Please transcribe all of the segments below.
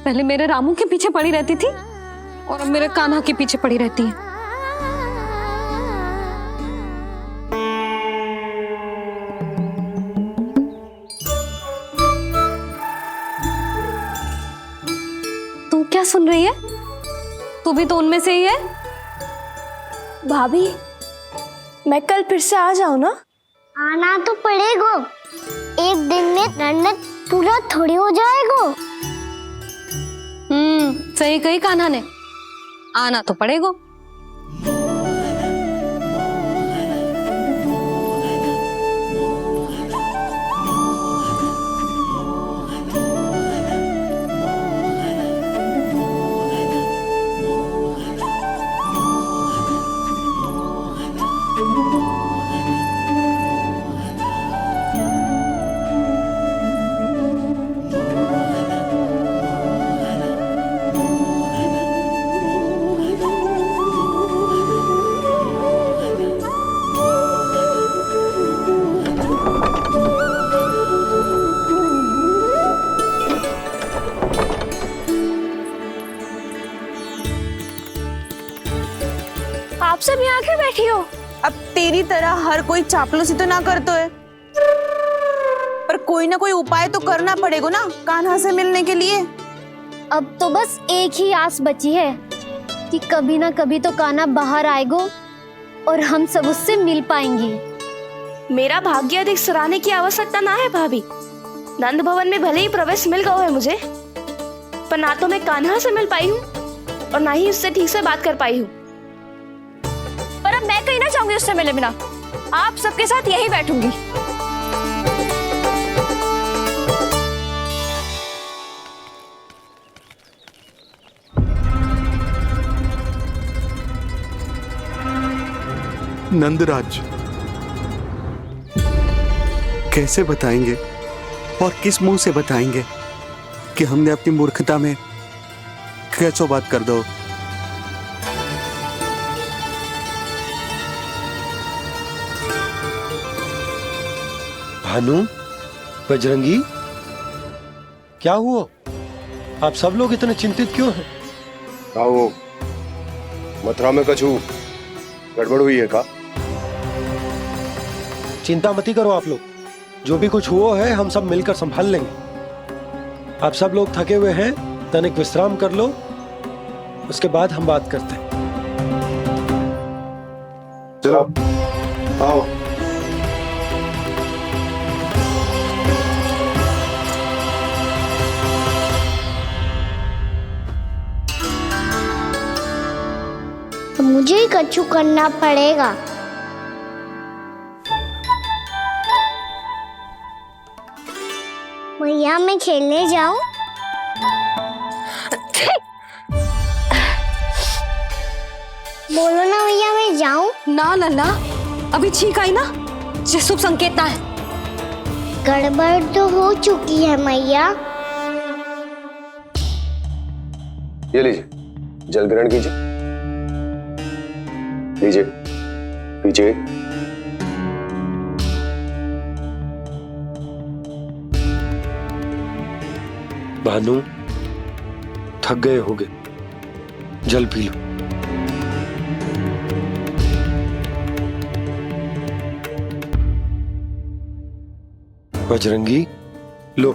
पहले मेरे रामू के पीछे पड़ी रहती थी और अब मेरे कान्हा के पीछे पड़ी रहती है। तू क्या सुन रही है? तू भी तो उनमें से ही है। भाभी, मैं कल फिर से आ जाऊं ना? आना तो पड़ेगा। एक दिन में रन्नत पूरा थोड़ी हो जाएगा। सही कही कान्हा ने, आना तो पड़ेगा। आप सब यहाँ आके बैठी हो? अब तेरी तरह हर कोई चापलूसी तो ना करतो है, पर कोई ना कोई उपाय तो करना पड़ेगा ना कान्हा से मिलने के लिए। अब तो बस एक ही आस बची है कि कभी ना कभी तो कान्हा बाहर आएगा और हम सब उससे मिल पाएंगे। मेरा भाग्य अधिक सराहने की आवश्यकता ना है भाभी। नंद भवन में भले ही प्रवेश मिल गया है मुझे, पर ना तो मैं कान्हा से मिल पाई हूँ और ना ही उससे ठीक से बात कर पाई हूँ। पर अब मैं कहीं ना जाऊंगी उससे मिले बिना। आप सबके साथ यही बैठूंगी। नंदराज, कैसे बताएंगे और किस मुंह से बताएंगे कि हमने अपनी मूर्खता में कैसो बात कर दो। भानु, बजरंगी, क्या हुआ? आप सब लोग इतने चिंतित क्यों हैं? आओ, मथुरा में कछु गड़बड़ हुई है का? चिंता मत करो आप लोग, जो भी कुछ हुआ है हम सब मिलकर संभाल लेंगे। आप सब लोग थके हुए हैं, तनिक विश्राम कर लो, उसके बाद हम बात करते हैं। चलो, आओ। मुझे ही कछु करना पड़ेगा। भैया मैं खेलने जाऊं? बोलो ना भैया मैं जाऊं? ना लल्ला, अभी छींक आई ना, ये शुभ संकेत ना है। गड़बड़ तो हो चुकी है मैया। ये लीजिए, जल ग्रहण कीजिए। लीजिए, पीछे। भानु, थक गए होगे, जल पी लो। बजरंगी, लो।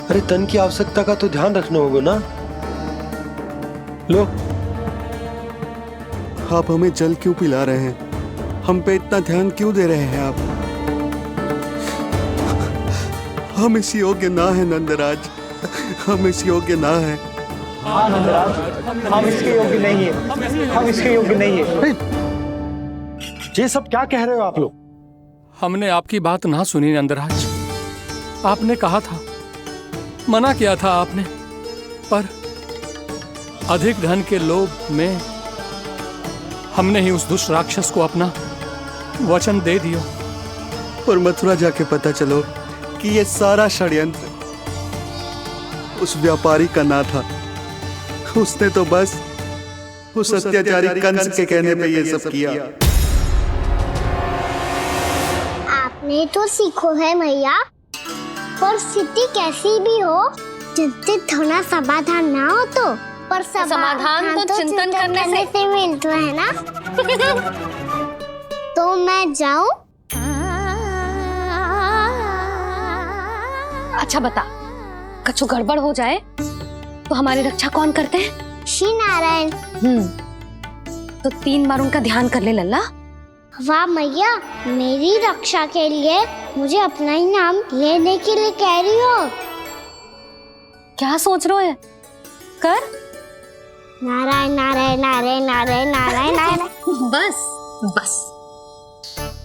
अरे तन की आवश्यकता का तो ध्यान रखना होगा ना, लो। आप हमें जल क्यों पिला रहे हैं? हम पे इतना ध्यान क्यों दे रहे हैं आप? हम इस योग्य ना है नंदराज, हम इस योग्य ना है। हाँ नंदराज, हम इसके योग्य नहीं है, हम इसके योग्य नहीं है। ये सब क्या कह रहे हो आप लोग? हमने आपकी बात ना सुनी नंदराज। आपने कहा था, मना किया था आपने, पर अधिक धन के लोभ में हमने ही उस दुष्ट राक्षस को अपना वचन दे दिया। और मथुरा जाके पता चलो कि ये सारा षड्यंत्र उस व्यापारी का ना था। उसने तो बस उस अत्याचारी कंस के कहने पे ये सब किया। आपने तो सीखो है भैया, परिस्थिति कैसी भी हो, चिंतित होना समाधान ना हो तो, पर समाधान तो चिंतन करने से मिलता है ना। तो मैं जाऊं? अच्छा बता, कछु गड़बड़ हो जाए तो हमारी रक्षा कौन करते हैं? श्री नारायण। तो 3 बार उनका ध्यान कर ले लल्ला। वाह मैया, मेरी रक्षा के लिए मुझे अपना ही नाम लेने के लिए कह रही हो? क्या सोच रहे हो? कर। नारायण नारायण नारायण नारायण नारायण नारायण। बस बस,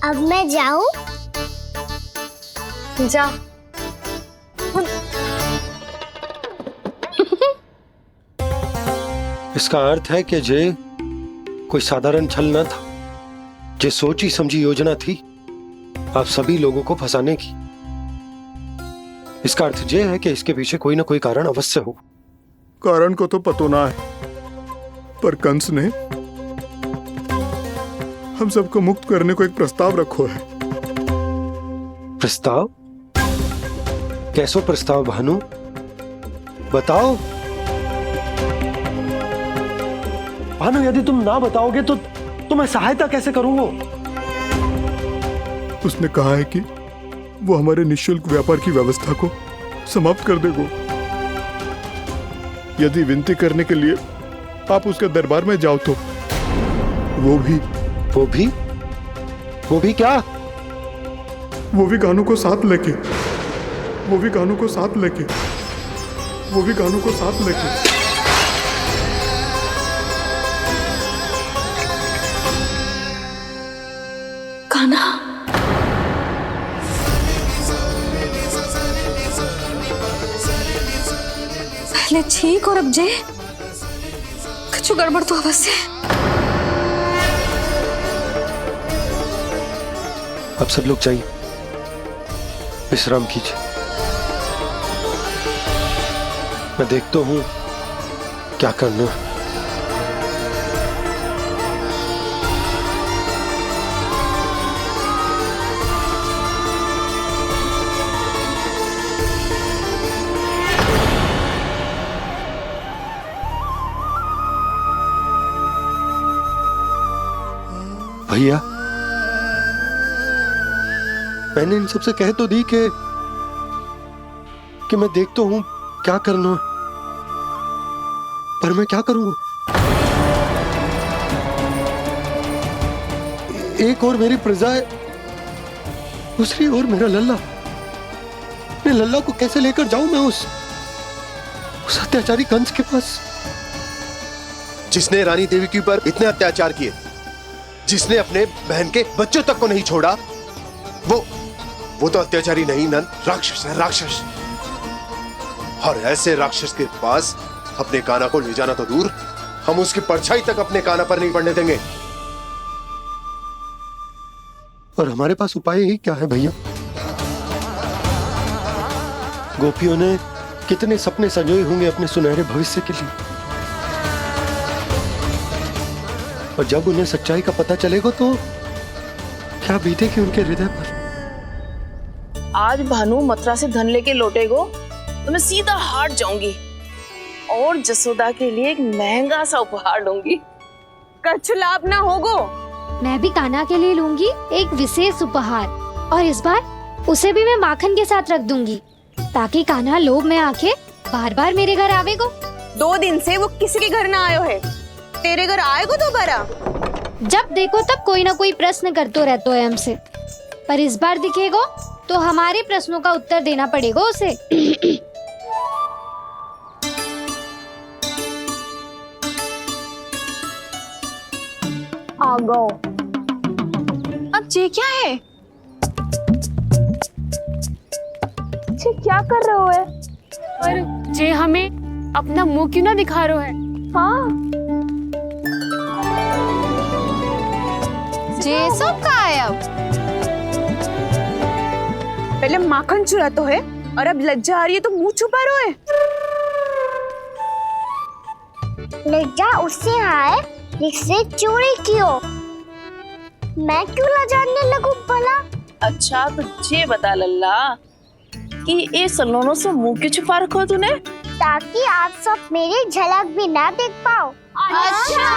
अब मैं जाऊं? जा। इसका अर्थ है कि जे कोई साधारण छल न था, जे सोची समझी योजना थी आप सभी लोगों को फंसाने की। इसका अर्थ ये है कि इसके पीछे कोई ना कोई कारण अवश्य हो। कारण को तो पतो ना है, पर कंस ने हम सबको मुक्त करने को एक प्रस्ताव रखो है। प्रस्ताव? कैसो प्रस्ताव भानु, बताओ। भानु, यदि तुम ना बताओगे तो मैं सहायता कैसे करूंगा? उसने कहा है कि वो हमारे निःशुल्क व्यापार की व्यवस्था को समाप्त कर देगा यदि विनती करने के लिए आप उसके दरबार में जाओ तो। वो भी क्या? वो भी कानों को साथ लेके कान्हा, पहले ठीक और अब जे कछु गड़बड़ तो अवश्य। अब सब लोग जाइए, विश्राम कीजिए। मैं देखता हूं क्या करना है। भैया, मैंने इन सबसे कह तो दी कि मैं देखता हूं क्या करना, पर मैं क्या करूंगा? एक और मेरी प्रजा है, दूसरी ओर मेरा लल्ला। मैं लल्ला को कैसे लेकर जाऊं मैं उस अत्याचारी कंस के पास? जिसने रानी देवी के ऊपर इतने अत्याचार किए, जिसने अपने बहन के बच्चों तक को नहीं छोड़ा, वो तो अत्याचारी नहीं नंद, राक्षस है, राक्षस। और ऐसे राक्षस के पास अपने कान्हा को ले जाना तो दूर, हम उसकी परछाई तक अपने कान्हा पर नहीं पड़ने देंगे। और हमारे पास उपाय ही क्या है भैया? गोपियों ने कितने सपने संजोए होंगे अपने सुनहरे भविष्य के लिए, और जब उन्हें सच्चाई का पता चलेगा तो क्या बीतेगी उनके हृदय पर? आज भानु मथुरा से धन लेके लौटेगो तो मैं सीधा हाट जाऊंगी और जसोदा के लिए एक महंगा सा उपहार लूंगी। कछु लाभ ना होगो। मैं भी कान्हा के लिए लूंगी एक विशेष उपहार, और इस बार उसे भी मैं माखन के साथ रख दूंगी, ताकि कान्हा लोभ में आके बार बार मेरे घर आवेगो। 2 दिन से वो किसी के घर ना आयो है, तेरे घर आएगो दोबारा? जब देखो तब कोई ना कोई प्रश्न करते रहते है हमसे, पर इस बार दिखेगो तो हमारे प्रश्नों का उत्तर देना पड़ेगा उसे। आ गो। अब जे क्या है? जे क्या कर रहे हो है? पर जे हमें अपना मुंह क्यों ना दिखा रहे है? हाँ, जे सब का है अब? पहले माखन चुरा तो है, और अब लज्जा आ रही है तो मुंह छुपा रहे है। लज्जा उससे आए जिससे चोरी कियो। मैं क्यों लजाने लगूं भला? अच्छा तो ये बता लल्ला, कि ये सलोनों से मुंह क्यों छुपा रखो तूने? ताकि आप सब मेरी झलक भी ना देख पाओ। अच्छा।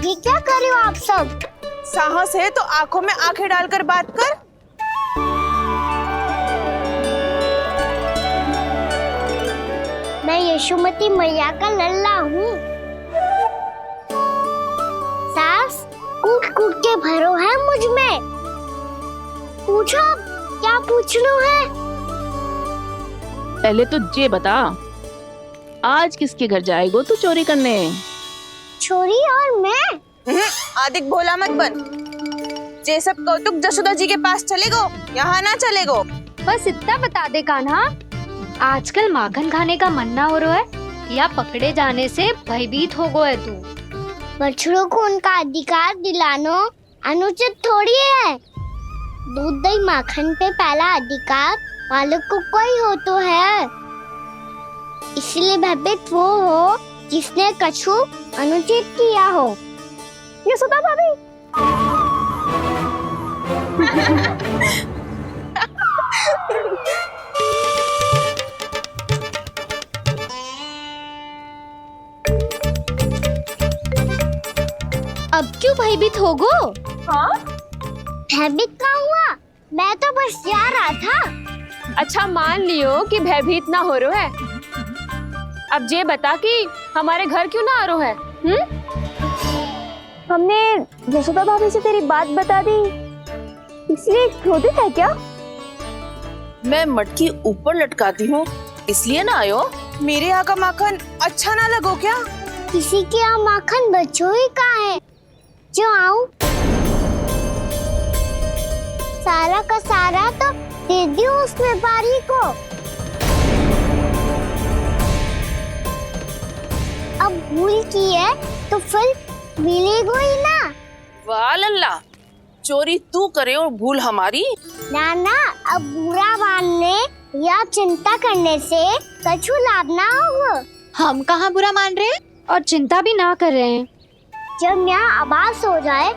ये क्या कर रहे हो आप सब? साहस है तो आंखों में आंखें डालकर बात कर। मैं यशोमती मैया का लल्ला हूँ। सास कूट कूट के भरो है मुझ में। पूछो क्या पूछना है? पहले तो ये बता, आज किसके घर जाएगो तू चोरी करने? छोरी और मैं? आदिक भोला मत बन। जे सब कौतुक जसोदा जी के पास चलेगो, यहाँ ना चलेगो। बस इतना बता दे कान्हा, आजकल माखन खाने का मन ना हो रहा है या पकड़े जाने से भयभीत हो गो है तू? बछड़ों को उनका अधिकार दिलाना अनुचित थोड़ी है। दूध दही माखन पे पहला अधिकार मालिक को कोई हो तो है। इसलिए भयभीत वो हो जिसने कछु अनुचित किया हो। यशोदा भाभी। अब क्यों भयभीत हो गो? हाँ? भयभीत क्या हुआ? मैं तो बस जा रहा था। अच्छा मान लियो कि भयभीत ना हो रहा है। अब ये बता कि हमारे घर क्यों ना आ रहा है? हमने यशोदा भाभी से तेरी बात बता दी, इसलिए क्रोधित है क्या? मैं मटकी ऊपर लटकाती हूँ इसलिए ना आयो? मेरे यहाँ का माखन अच्छा ना लगो क्या? किसी के यहाँ माखन बच्चों ही कहाँ है जो आऊं? सारा का सारा तो दे दियो उस व्यापारी को। अब भूल की है तो फिर मिलेगो ही ना। वाह लल्ला, चोरी तू करे और भूल हमारी। ना ना, अब बुरा मानने या चिंता करने से कछु लाभ ना होगा। हम कहाँ बुरा मान रहे हैं और चिंता भी ना कर रहे हैं। जब यहाँ आभास हो जाए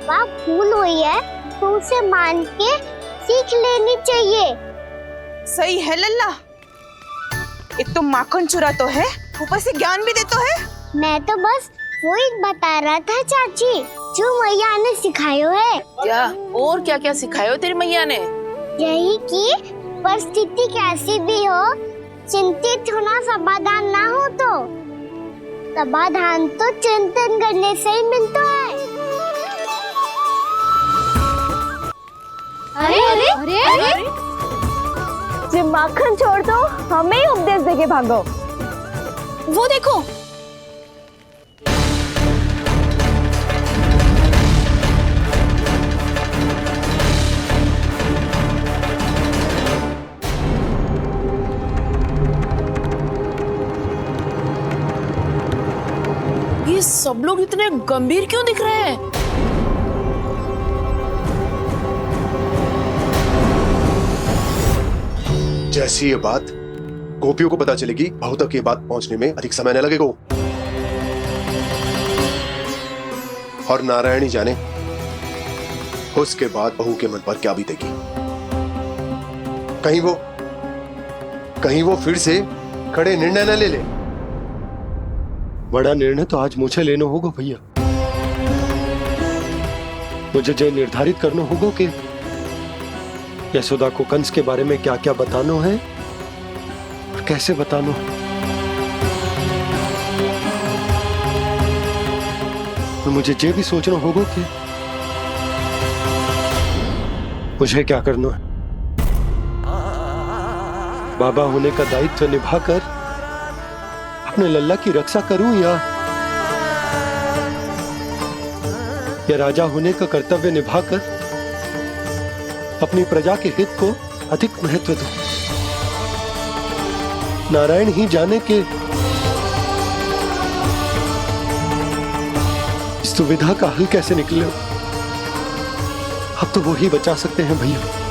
वह भूल हुई है तो उसे मान के सीख लेनी चाहिए। सही है लल्ला, एक तो माखन चुरा तो है, ऊपर से ज्ञान भी देता है। मैं तो बस वही बता रहा था चाची जो मैया ने सिखायो है। क्या और क्या क्या सिखायो तेरी मैया ने? यही कि परिस्थिति कैसी भी हो, चिंतित होना समाधान ना हो तो समाधान तो चिंतन करने से ही मिलता है। अरे अरे अरे, अरे? जब माखन छोड़ दो, हमें ही उपदेश देके भागो। वो देखो, ये सब लोग इतने गंभीर क्यों दिख रहे हैं? जैसी ये बात गोपियों को पता चलेगी, बहू तक ये बात पहुंचने में अधिक समय न लगेगा। और नारायण ही जाने उसके बाद बहू के मन पर क्या बीतेगी। कहीं वो फिर से खड़े निर्णय न ले ले। बड़ा निर्णय तो आज मुझे लेना होगा भैया। मुझे जो निर्धारित करना होगा कि यशोदा को कंस के बारे में क्या क्या बताना है और कैसे बताना है। और मुझे ये भी सोचना होगा कि मुझे क्या करना है। बाबा होने का दायित्व निभाकर अपने लल्ला की रक्षा करूं या राजा होने का कर्तव्य निभाकर अपनी प्रजा के हित को अधिक महत्व दूं। नारायण ही जाने के इस दुविधा का हल कैसे निकले। अब तो वो ही बचा सकते हैं भैया।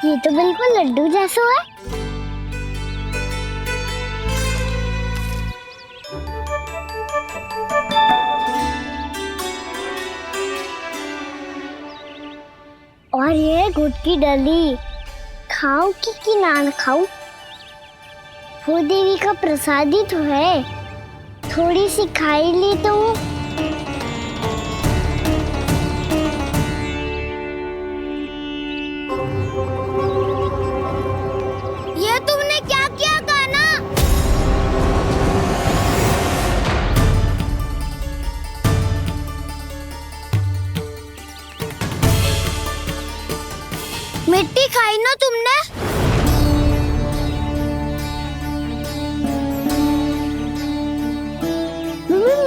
ये तो बिल्कुल लड्डू जैसा है। और ये गुड़ की डली खाऊं कि ना खाऊं? वो देवी का प्रसाद ही तो है, थोड़ी सी खाई ली तो। ये तुमने क्या किया कान्हा? मिट्टी खाई ना तुमने?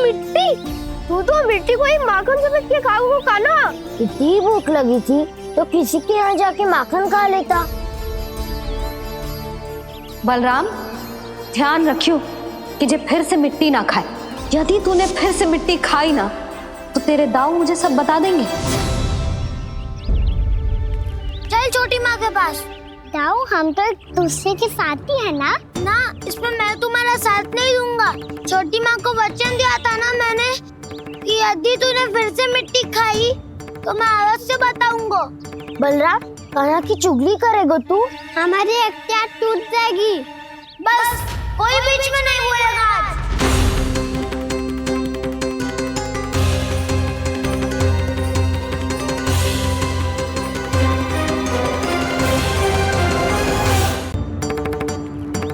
मिट्टी? तू तो मिट्टी को ही माखन से पीट के खाओगे कान्हा। इतनी भूख लगी थी तो किसी के यहाँ जाके माखन खा लेता। बलराम, ध्यान रखियो कि जे फिर से मिट्टी ना खाए। यदि तूने फिर से मिट्टी खाई ना तो तेरे दाऊ मुझे सब बता देंगे। चल छोटी माँ के पास। दाऊ, हम तो एक दूसरे के साथी है ना? ना, इसमें मैं तुम्हारा साथ नहीं दूंगा। छोटी माँ को वचन दिया था ना मैंने कि यदि तूने फिर से मिट्टी खाई तो मैं अलग से बताऊंगा। बलराम, कान्हा की चुगली करेगा तू? हमारी अख्तियार टूट जाएगी। बस कोई बीच में नहीं बोलेगा आज।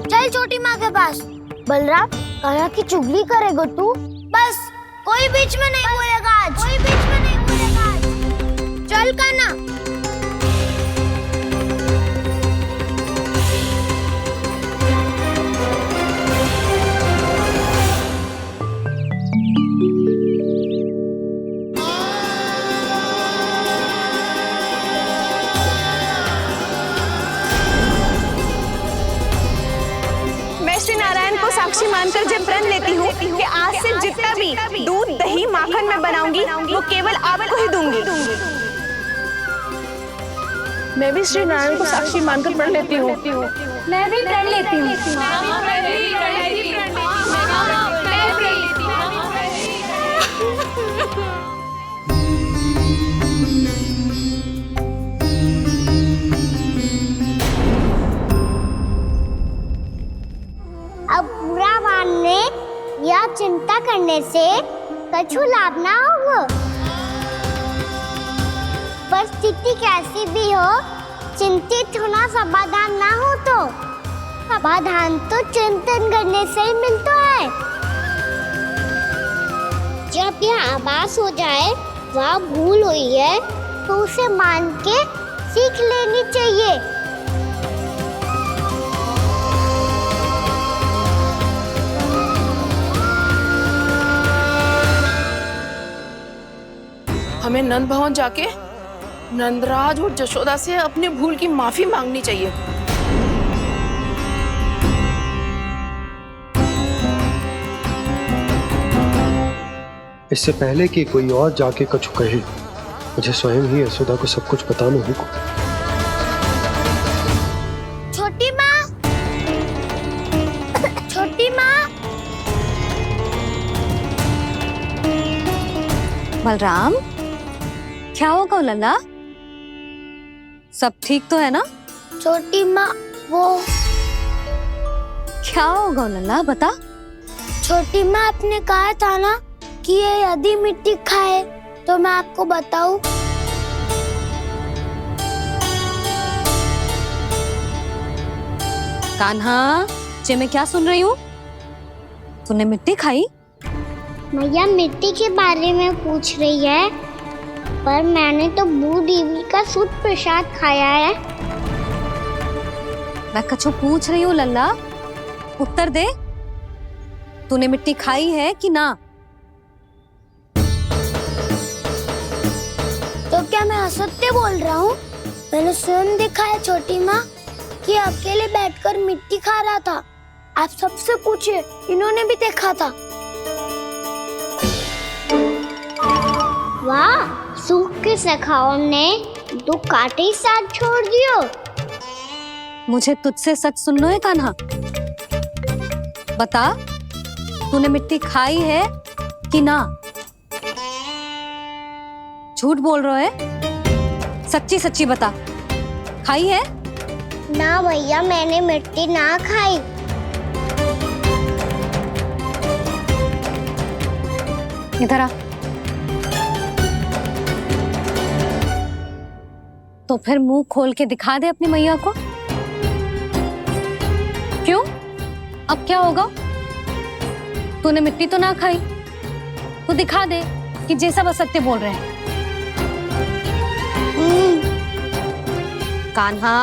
चल छोटी माँ के पास। बलराम, कान्हा की चुगली करेगा तू? बस कोई बीच में नहीं बोलेगा आज। कोई बीच में नहीं बोलेगा आज। चल कान्हा। श्री नारायण को साक्षी मानकर जब प्रण लेती हूँ कि आज से जितना भी दूध दही माखन मैं बनाऊंगी वो केवल आपको ही दूंगी। मैं भी श्री नारायण को साक्षी मानकर प्रण लेती हूँ। मैं भी प्रण लेती हूँ। अब बुरा मानने या चिंता करने से कछु लाभ ना होगा। परिस्थिति कैसी भी हो, चिंतित होना समाधान ना हो तो समाधान तो चिंतन करने से ही मिलता है। जब यह आभास हो जाए वह भूल हुई है तो उसे मान के सीख लेनी चाहिए। हमें नंद भवन जाके नंदराज और जशोदा से अपनी भूल की माफी मांगनी चाहिए। इससे पहले कि कोई और जाके कछु कहे, मुझे स्वयं ही यशोदा को सब कुछ बताना होगा। छोटी माँ, छोटी माँ। बलराम, क्या होगा लल्ला? सब ठीक तो है ना? छोटी माँ वो क्या होगा लल्ला, बता। छोटी माँ आपने कहा था ना कि ये यदि मिट्टी खाए तो मैं आपको बताऊं। कान्हा, जे मैं क्या सुन रही हूँ? तूने मिट्टी खाई? मैया मिट्टी के बारे में पूछ रही है, पर मैंने तो भू देवी का शुद्ध प्रसाद खाया है। मैं कछु पूछ रही हूँ लल्ला, उत्तर दे। तूने मिट्टी खाई है कि ना? तो क्या मैं असत्य बोल रहा हूँ? मैंने स्वयं देखा है छोटी माँ कि अकेले बैठकर मिट्टी खा रहा था। आप सबसे पूछिए, इन्होंने भी देखा था। वाह, सूख के सखाओ ने 2 कांटे ही साथ छोड़ दियो। मुझे तुझसे सच सुनना है कान्हा। बता, तूने मिट्टी खाई है कि ना? झूठ बोल रहा है, सच्ची सच्ची बता, खाई है? ना भैया, मैंने मिट्टी ना खाई। इधर आ। तो फिर मुंह खोल के दिखा दे अपनी मैया को। क्यों? अब क्या होगा? तूने मिट्टी तो ना खाई, तो दिखा दे कि जे सब असत्य बोल रहे हैं। कान्हा,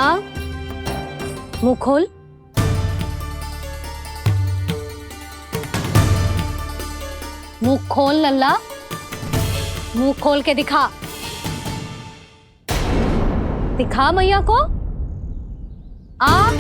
मुंह खोल। मुंह खोल लल्ला, मुंह खोल के दिखा। दिखा मैया को। आ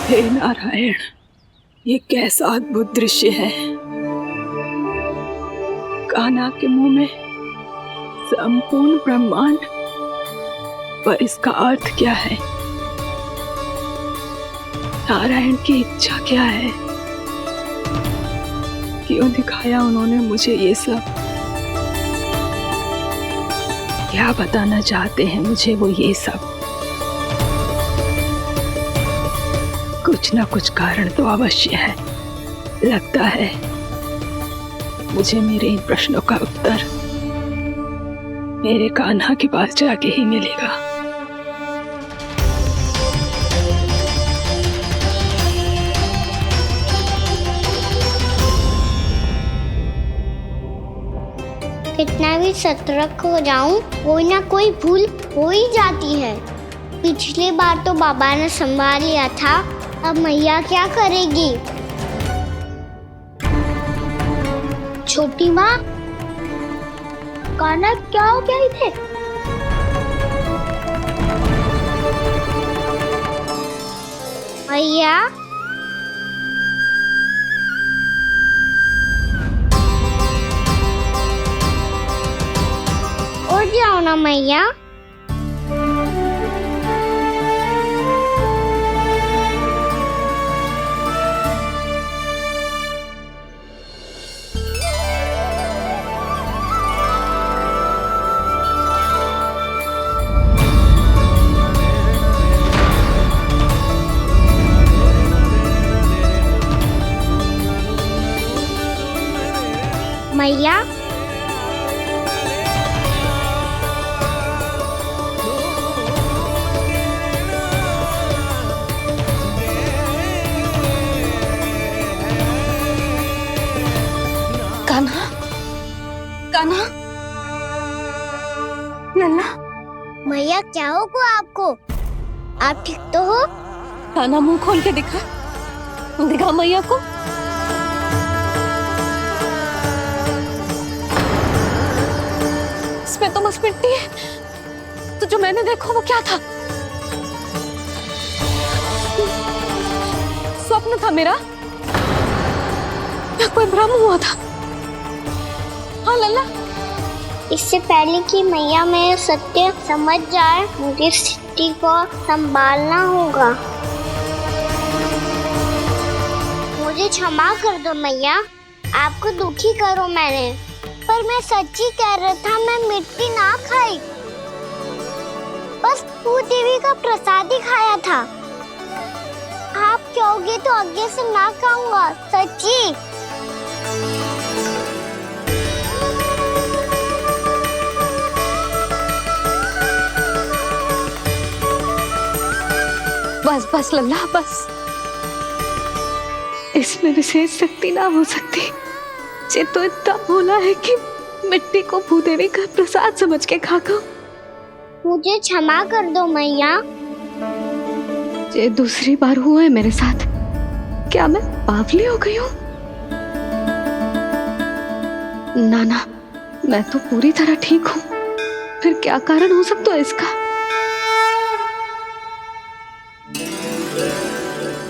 हे नारायण, ये कैसा अद्भुत दृश्य है। कान्हा के मुंह में संपूर्ण ब्रह्मांड, पर इसका अर्थ क्या है? नारायण की इच्छा क्या है? क्यों दिखाया उन्होंने मुझे ये सब? क्या बताना चाहते हैं मुझे वो ये सब? कुछ ना कुछ कारण तो अवश्य है। लगता है मुझे मेरे इन प्रश्नों का उत्तर मेरे कान्हा के पास जाके ही मिलेगा। कितना भी सतर्क हो जाऊं, कोई ना कोई भूल हो ही जाती है। पिछली बार तो बाबा ने संभाल लिया था, अब मैया क्या करेगी? छोटी माँ, कान्हा क्या हो गया इधर? मैया, उठ जाओ ना मैया। मैया, कान्हा, कान्हा, लल्ला, मैया क्या होगा आपको? आप ठीक तो हो? कान्हा मुंह खोल के दिखा, दिखा मैया को। इसमें तो बस मिट्टी है, तो जो मैंने देखा वो क्या था? स्वप्न था मेरा या कोई भ्रम हुआ था? हाँ लल्ला, इससे पहले कि मैया मेरे सत्य समझ जाए, मुझे स्थिति को संभालना होगा। मुझे क्षमा कर दो मैया, आपको दुखी करो मैंने, पर मैं सच्ची कह रहा था, मैं मिट्टी ना खाई, बस तू देवी का प्रसाद ही खाया था। आप कहोगे तो आगे से ना खाऊंगा, सच्ची। बस बस लल्ला, बस। इसमें विशेष शक्ति ना हो सकती। ये तो इतना भोला है कि मिट्टी को भूदेवी का प्रसाद समझ के खागा। मुझे क्षमा कर दो मैया। ये दूसरी बार हुआ है मेरे साथ। क्या मैं बावली हो गई हूँ? ना ना, मैं तो पूरी तरह ठीक हूँ। फिर क्या कारण हो सकता है इसका?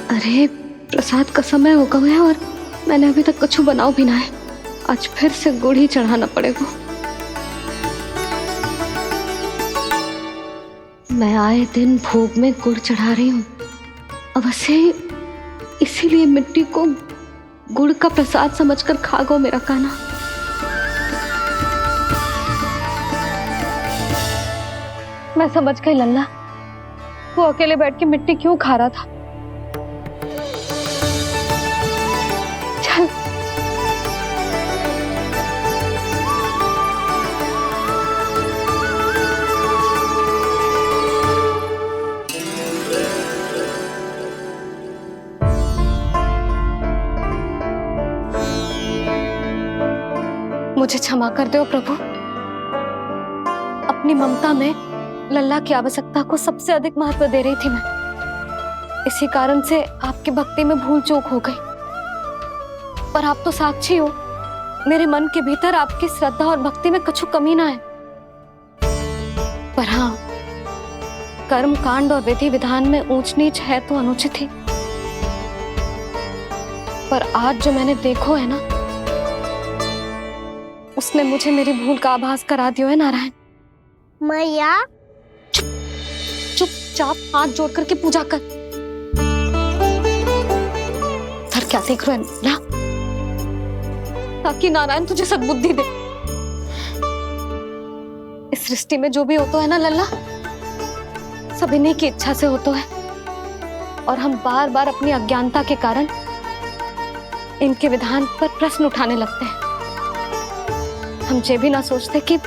अरे प्रसाद का समय हो गया है और मैंने अभी तक कुछ बनाओ भी ना है। आज फिर से गुड़ ही चढ़ाना पड़ेगा। मैं आए दिन भोग में गुड़ चढ़ा रही हूँ, अवश्य ही इसीलिए मिट्टी को गुड़ का प्रसाद समझकर खा गो मेरा कान्हा। मैं समझ गई लल्ला, वो अकेले बैठ के मिट्टी क्यों खा रहा था। चल मुझे क्षमा कर दो प्रभु। अपनी ममता में लल्ला की आवश्यकता को सबसे अधिक महत्व दे रही थी मैं। इसी कारण से आपकी भक्ति में भूल चूक हो गई। पर आप तो साक्षी हो, मेरे मन के भीतर आपकी श्रद्धा और भक्ति में कछु कमी ना है। पर हाँ, कर्म कांड और विधि विधान में ऊंच नीच है तो अनुचित ही। पर आज जो मैंने देखो है ना, उसने मुझे मेरी भूल का आभास करा दियो है नारायण। मैया, चुपचाप हाथ जोड़ करके पूजा कर। सर क्या देख रहे हैं ना, ताकि नारायण तुझे सद्बुद्धि दे। इस सृष्टि में जो भी होता है ना लल्ला, सब इन्हीं की इच्छा से होता है। और हम बार बार अपनी अज्ञानता के कारण इनके विधान पर प्रश्न उठाने लगते हैं। हम ये भी ना सोचते कि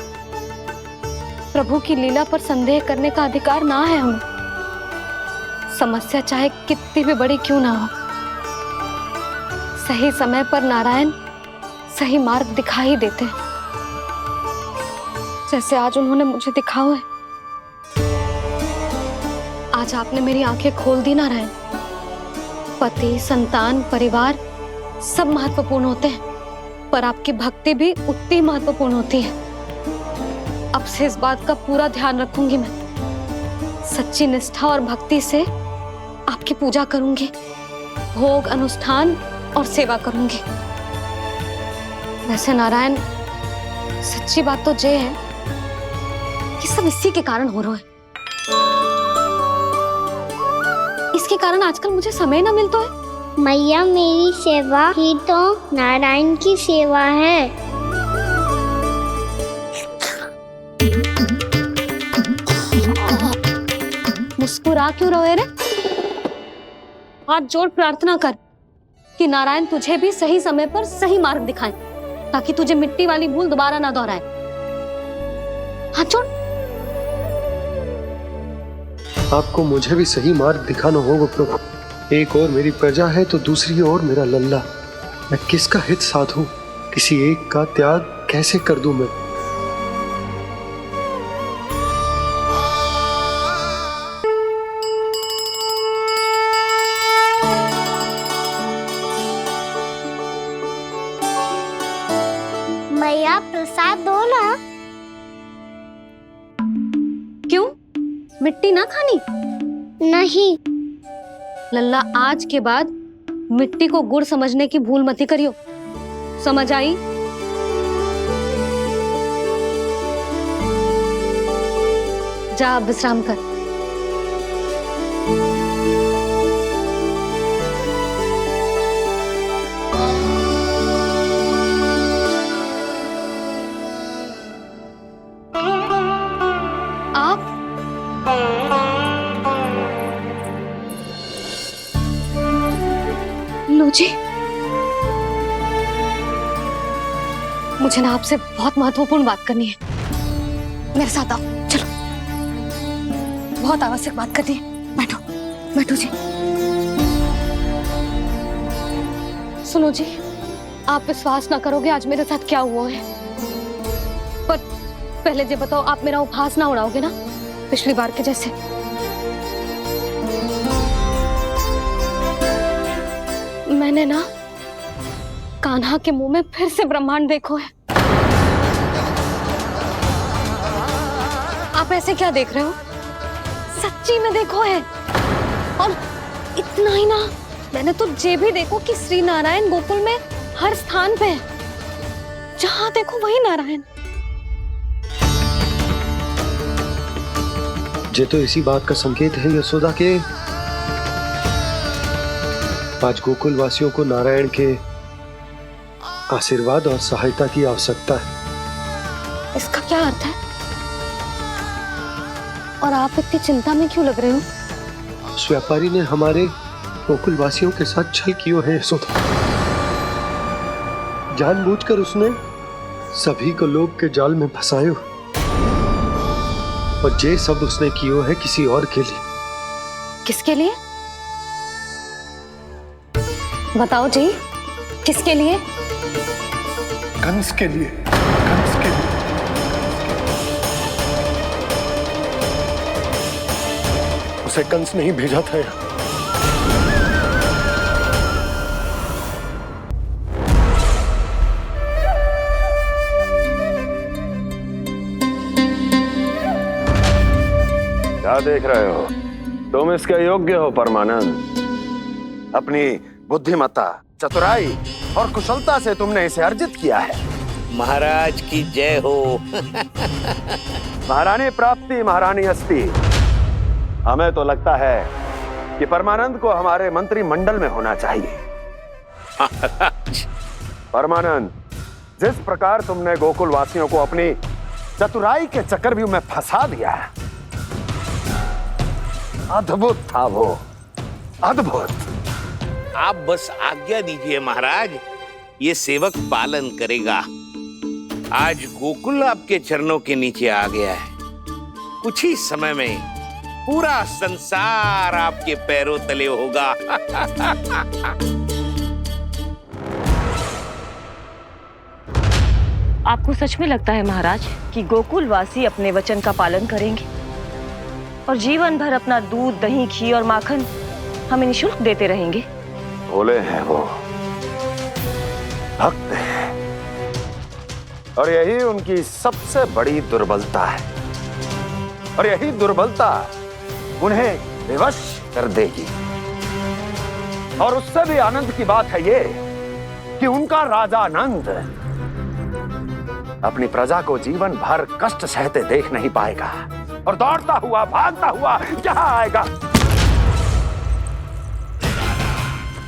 प्रभु की लीला पर संदेह करने का अधिकार ना है हमें। समस्या चाहे कितनी भी बड़ी क्यों ना हो, सही समय पर नारायण सही मार्ग दिखा ही देते हैं, जैसे आज उन्होंने मुझे दिखाया है। आज आपने मेरी आंखें खोल दी नारायण। पति, संतान, परिवार सब महत्वपूर्ण होते हैं, पर आपकी भक्ति भी उतनी महत्वपूर्ण होती है। अब से इस बात का पूरा ध्यान रखूंगी मैं। सच्ची निष्ठा और भक्ति से आपकी पूजा करूंगी, भोग, अनुष्ठान और सेवा करूंगी। वैसे नारायण, सच्ची बात तो ये है कि सब इसी के कारण हो रहा है। इसके कारण आजकल मुझे समय ना मिलता है। मैया, मेरी सेवा ही तो नारायण की सेवा है। मुस्कुरा क्यों रहे रे? हाथ जोड़ प्रार्थना कर कि नारायण तुझे भी सही समय पर सही मार्ग दिखाएं, ताकि तुझे मिट्टी वाली भूल दोबारा ना दोहराए। हाथ जोड़। आपको मुझे भी सही मार्ग दिखाना होगा प्रभु। एक और मेरी प्रजा है तो दूसरी ओर मेरा लल्ला। मैं किसका हित साधूं? किसी एक का त्याग कैसे कर दूं मैं? मैया, प्रसाद दो ना। क्यों? मिट्टी ना खानी? नहीं। लल्ला, आज के बाद मिट्टी को गुड़ समझने की भूल मत ही करियो। समझ आई? जा अब विश्राम कर। आप लो जी, मुझे ना आपसे बहुत महत्वपूर्ण बात करनी है। मेरे साथ आओ, चलो। बहुत आवश्यक बात करनी है। बैठो, बैठो जी। सुनो जी, आप विश्वास ना करोगे आज मेरे साथ क्या हुआ है। पर पहले ये बताओ, आप मेरा उपहास ना उड़ाओगे ना, पिछली बार के जैसे? मैंने ना कान्हा के मुंह में फिर से ब्रह्मांड देखो है। आप ऐसे क्या देख रहे हो? सच्ची में देखो है। और इतना ही ना, मैंने तो ये भी देखो कि श्री नारायण गोकुल में हर स्थान पे है। जहां देखो वही नारायण। ये तो इसी बात का संकेत है यशोदा के आज गोकुल वासियों को नारायण के आशीर्वाद और सहायता की आवश्यकता है। इसका क्या अर्थ है? और आप इतनी चिंता में क्यों लग रहे हो? उस व्यापारी ने हमारे गोकुल वासियों के साथ छल किया है यशोदा। जानबूझकर उसने सभी को लोभ के जाल में फंसायो, और ये सब उसने किया है किसी और के लिए। किसके लिए? बताओ जी, किसके लिए? कंस के लिए। कंस के लिए। उसे कंस नहीं भेजा था यहाँ। क्या देख रहे हो? तुम इसके योग्य हो परमानंद। अपनी बुद्धिमत्ता, चतुराई और कुशलता से तुमने इसे अर्जित किया है। महाराज की जय हो। महारानी प्राप्ति महारानी अस्ति। हमें तो लगता है कि परमानंद को हमारे मंत्रिमंडल में होना चाहिए। परमानंद, जिस प्रकार तुमने गोकुल वासियों को अपनी चतुराई के चक्रव्यूह में फंसा दिया है, अद्भुत था वो, अद्भुत। आप बस आज्ञा दीजिए महाराज, ये सेवक पालन करेगा। आज गोकुल आपके चरणों के नीचे आ गया है। कुछ ही समय में पूरा संसार आपके पैरों तले होगा। आपको सच में लगता है महाराज कि गोकुलवासी अपने वचन का पालन करेंगे और जीवन भर अपना दूध, दही, घी और माखन हमें निःशुल्क देते रहेंगे? भोले हैं वो, भक्त हैं, और यही उनकी सबसे बड़ी दुर्बलता है। और यही दुर्बलता उन्हें विवश कर देगी। और उससे भी आनंद की बात है ये कि उनका राजा नंद अपनी प्रजा को जीवन भर कष्ट सहते देख नहीं पाएगा और दौड़ता हुआ, भागता हुआ यहाँ आएगा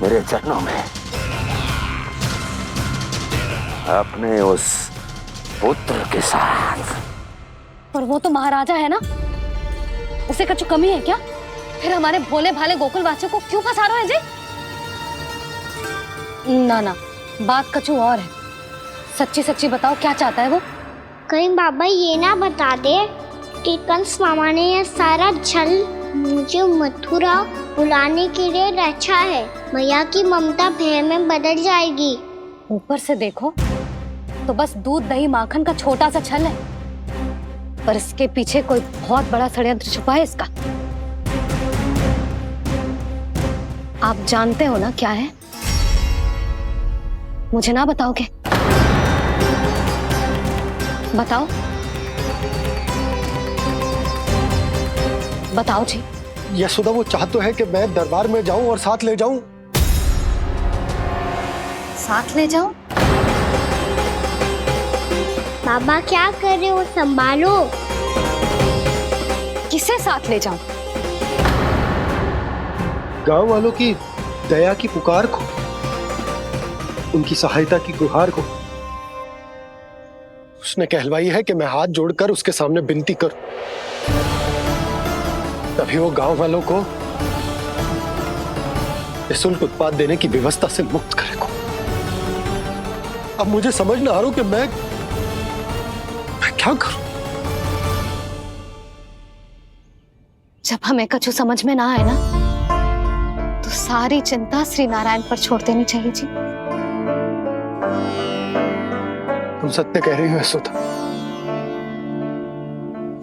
मेरे चरणों में, अपने उस पुत्र के साथ। पर वो तो महाराजा है ना, उसे कुछ कमी है क्या? फिर हमारे भोले भाले गोकुल वासियों को क्यों फंसा रहे हैं जी? ना ना, बात कछु और है। सच्ची सच्ची बताओ, क्या चाहता है वो? कहीं बाबा ये ना बता दे कि कंस मामा ने यह सारा छल मुझे मथुरा बुलाने के लिए रचा है। मैया की ममता भय में बदल जाएगी। ऊपर से देखो तो बस दूध, दही, माखन का छोटा सा छल है, पर इसके पीछे कोई बहुत बड़ा षड्यंत्र छुपा है इसका। आप जानते हो ना क्या है? मुझे ना बताओगे? बताओ बताओ जी। यशोदा, वो चाह तो है कि मैं दरबार में जाऊं और साथ ले जाऊं। साथ ले जाऊं? बाबा क्या कर रहे हो, संभालो। किसे साथ ले जाऊं? गांव वालों की दया की पुकार को, उनकी सहायता की गुहार को। उसने कहलवाई है कि मैं हाथ जोड़कर उसके सामने विनती करूं, तभी वो गांव वालों को निःशुल्क उत्पाद देने की व्यवस्था से मुक्त करेगा। अब मुझे समझ ना आ रहा कि मैं क्या करूं। जब हमें कछु समझ में ना आए ना, तो सारी चिंता श्री नारायण पर छोड़ देनी चाहिए जी। तुम सत्य कह रही हो यशोदा,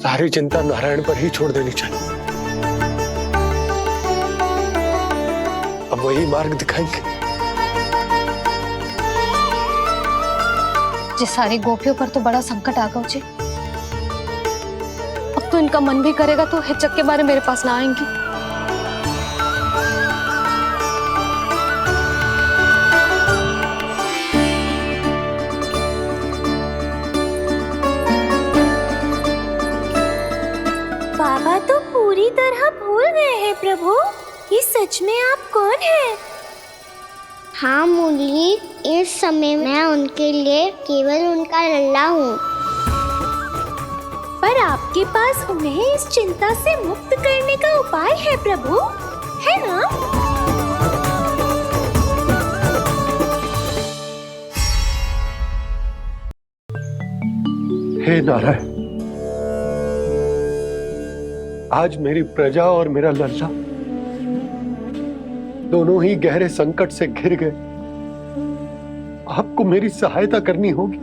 सारी चिंता नारायण पर ही छोड़ देनी चाहिए। अब वही मार्ग दिखाएंगे। जिस सारी गोपियों पर तो बड़ा संकट आ गया जी। अब तो इनका मन भी करेगा तो हिचक के बारे मेरे पास ना आएंगी। बाबा तो पूरी तरह भूल गए हैं प्रभु, ये सच में आप कौन हैं? हाँ मुरली, इस समय मैं उनके लिए केवल उनका लल्ला हूँ। पर आपके पास उन्हें इस चिंता से मुक्त करने का उपाय है प्रभु, है ना? हे नारायण, आज मेरी प्रजा और मेरा लल्ला दोनों ही गहरे संकट से घिर गए। आपको मेरी सहायता करनी होगी।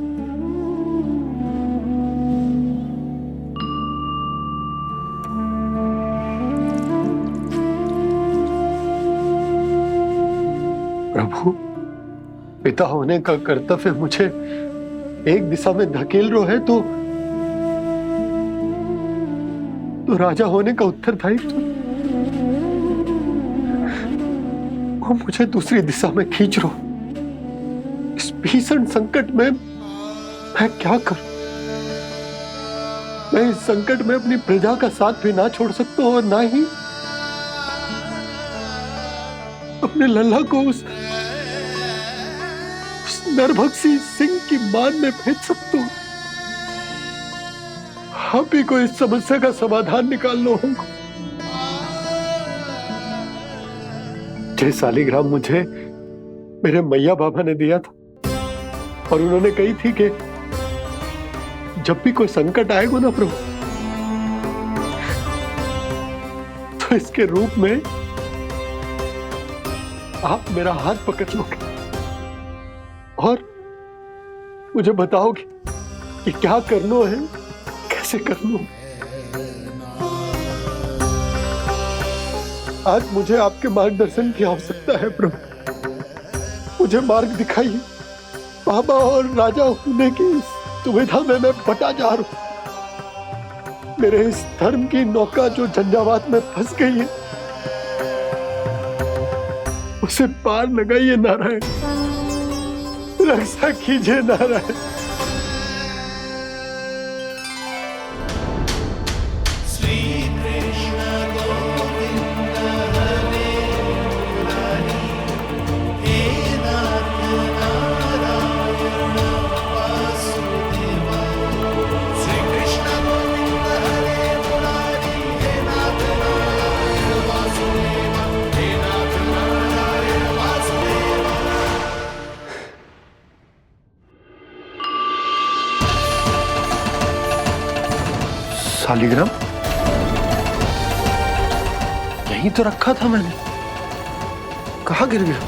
प्रभु, पिता होने का कर्तव्य मुझे एक दिशा में धकेल रहा है तो राजा होने का उत्तरदायित्व वो मुझे दूसरी दिशा में खींच रहा। इस भीषण संकट में मैं क्या करूं? मैं इस संकट में अपनी प्रजा का साथ भी ना छोड़ सकता हूं और ना ही अपने लल्ला को उस नरभक्षी सिंह की मान में भेज सकता हूं। आप ही को इस समस्या का समाधान निकालना होगा। जय शालिग्राम मुझे मेरे मैया बाबा ने दिया था और उन्होंने कही थी कि जब भी कोई संकट आएगा ना प्रभु, तो इसके रूप में आप मेरा हाथ पकड़ लोगे और मुझे बताओगे कि क्या करना है, कैसे करना है। आज मुझे आपके मार्गदर्शन की आवश्यकता है प्रभु। मुझे मार्ग दिखाइए। बाबा और राजा होने की इस दुविधा में मैं बटा जा रहा हूं। मेरे इस धर्म की नौका जो झंझावात में फंस गई है, उसे पार लगाइए नारायण, रक्षा कीजिए नारायण। शालिग्राम यहीं तो रखा था मैंने, कहाँ गिर गया,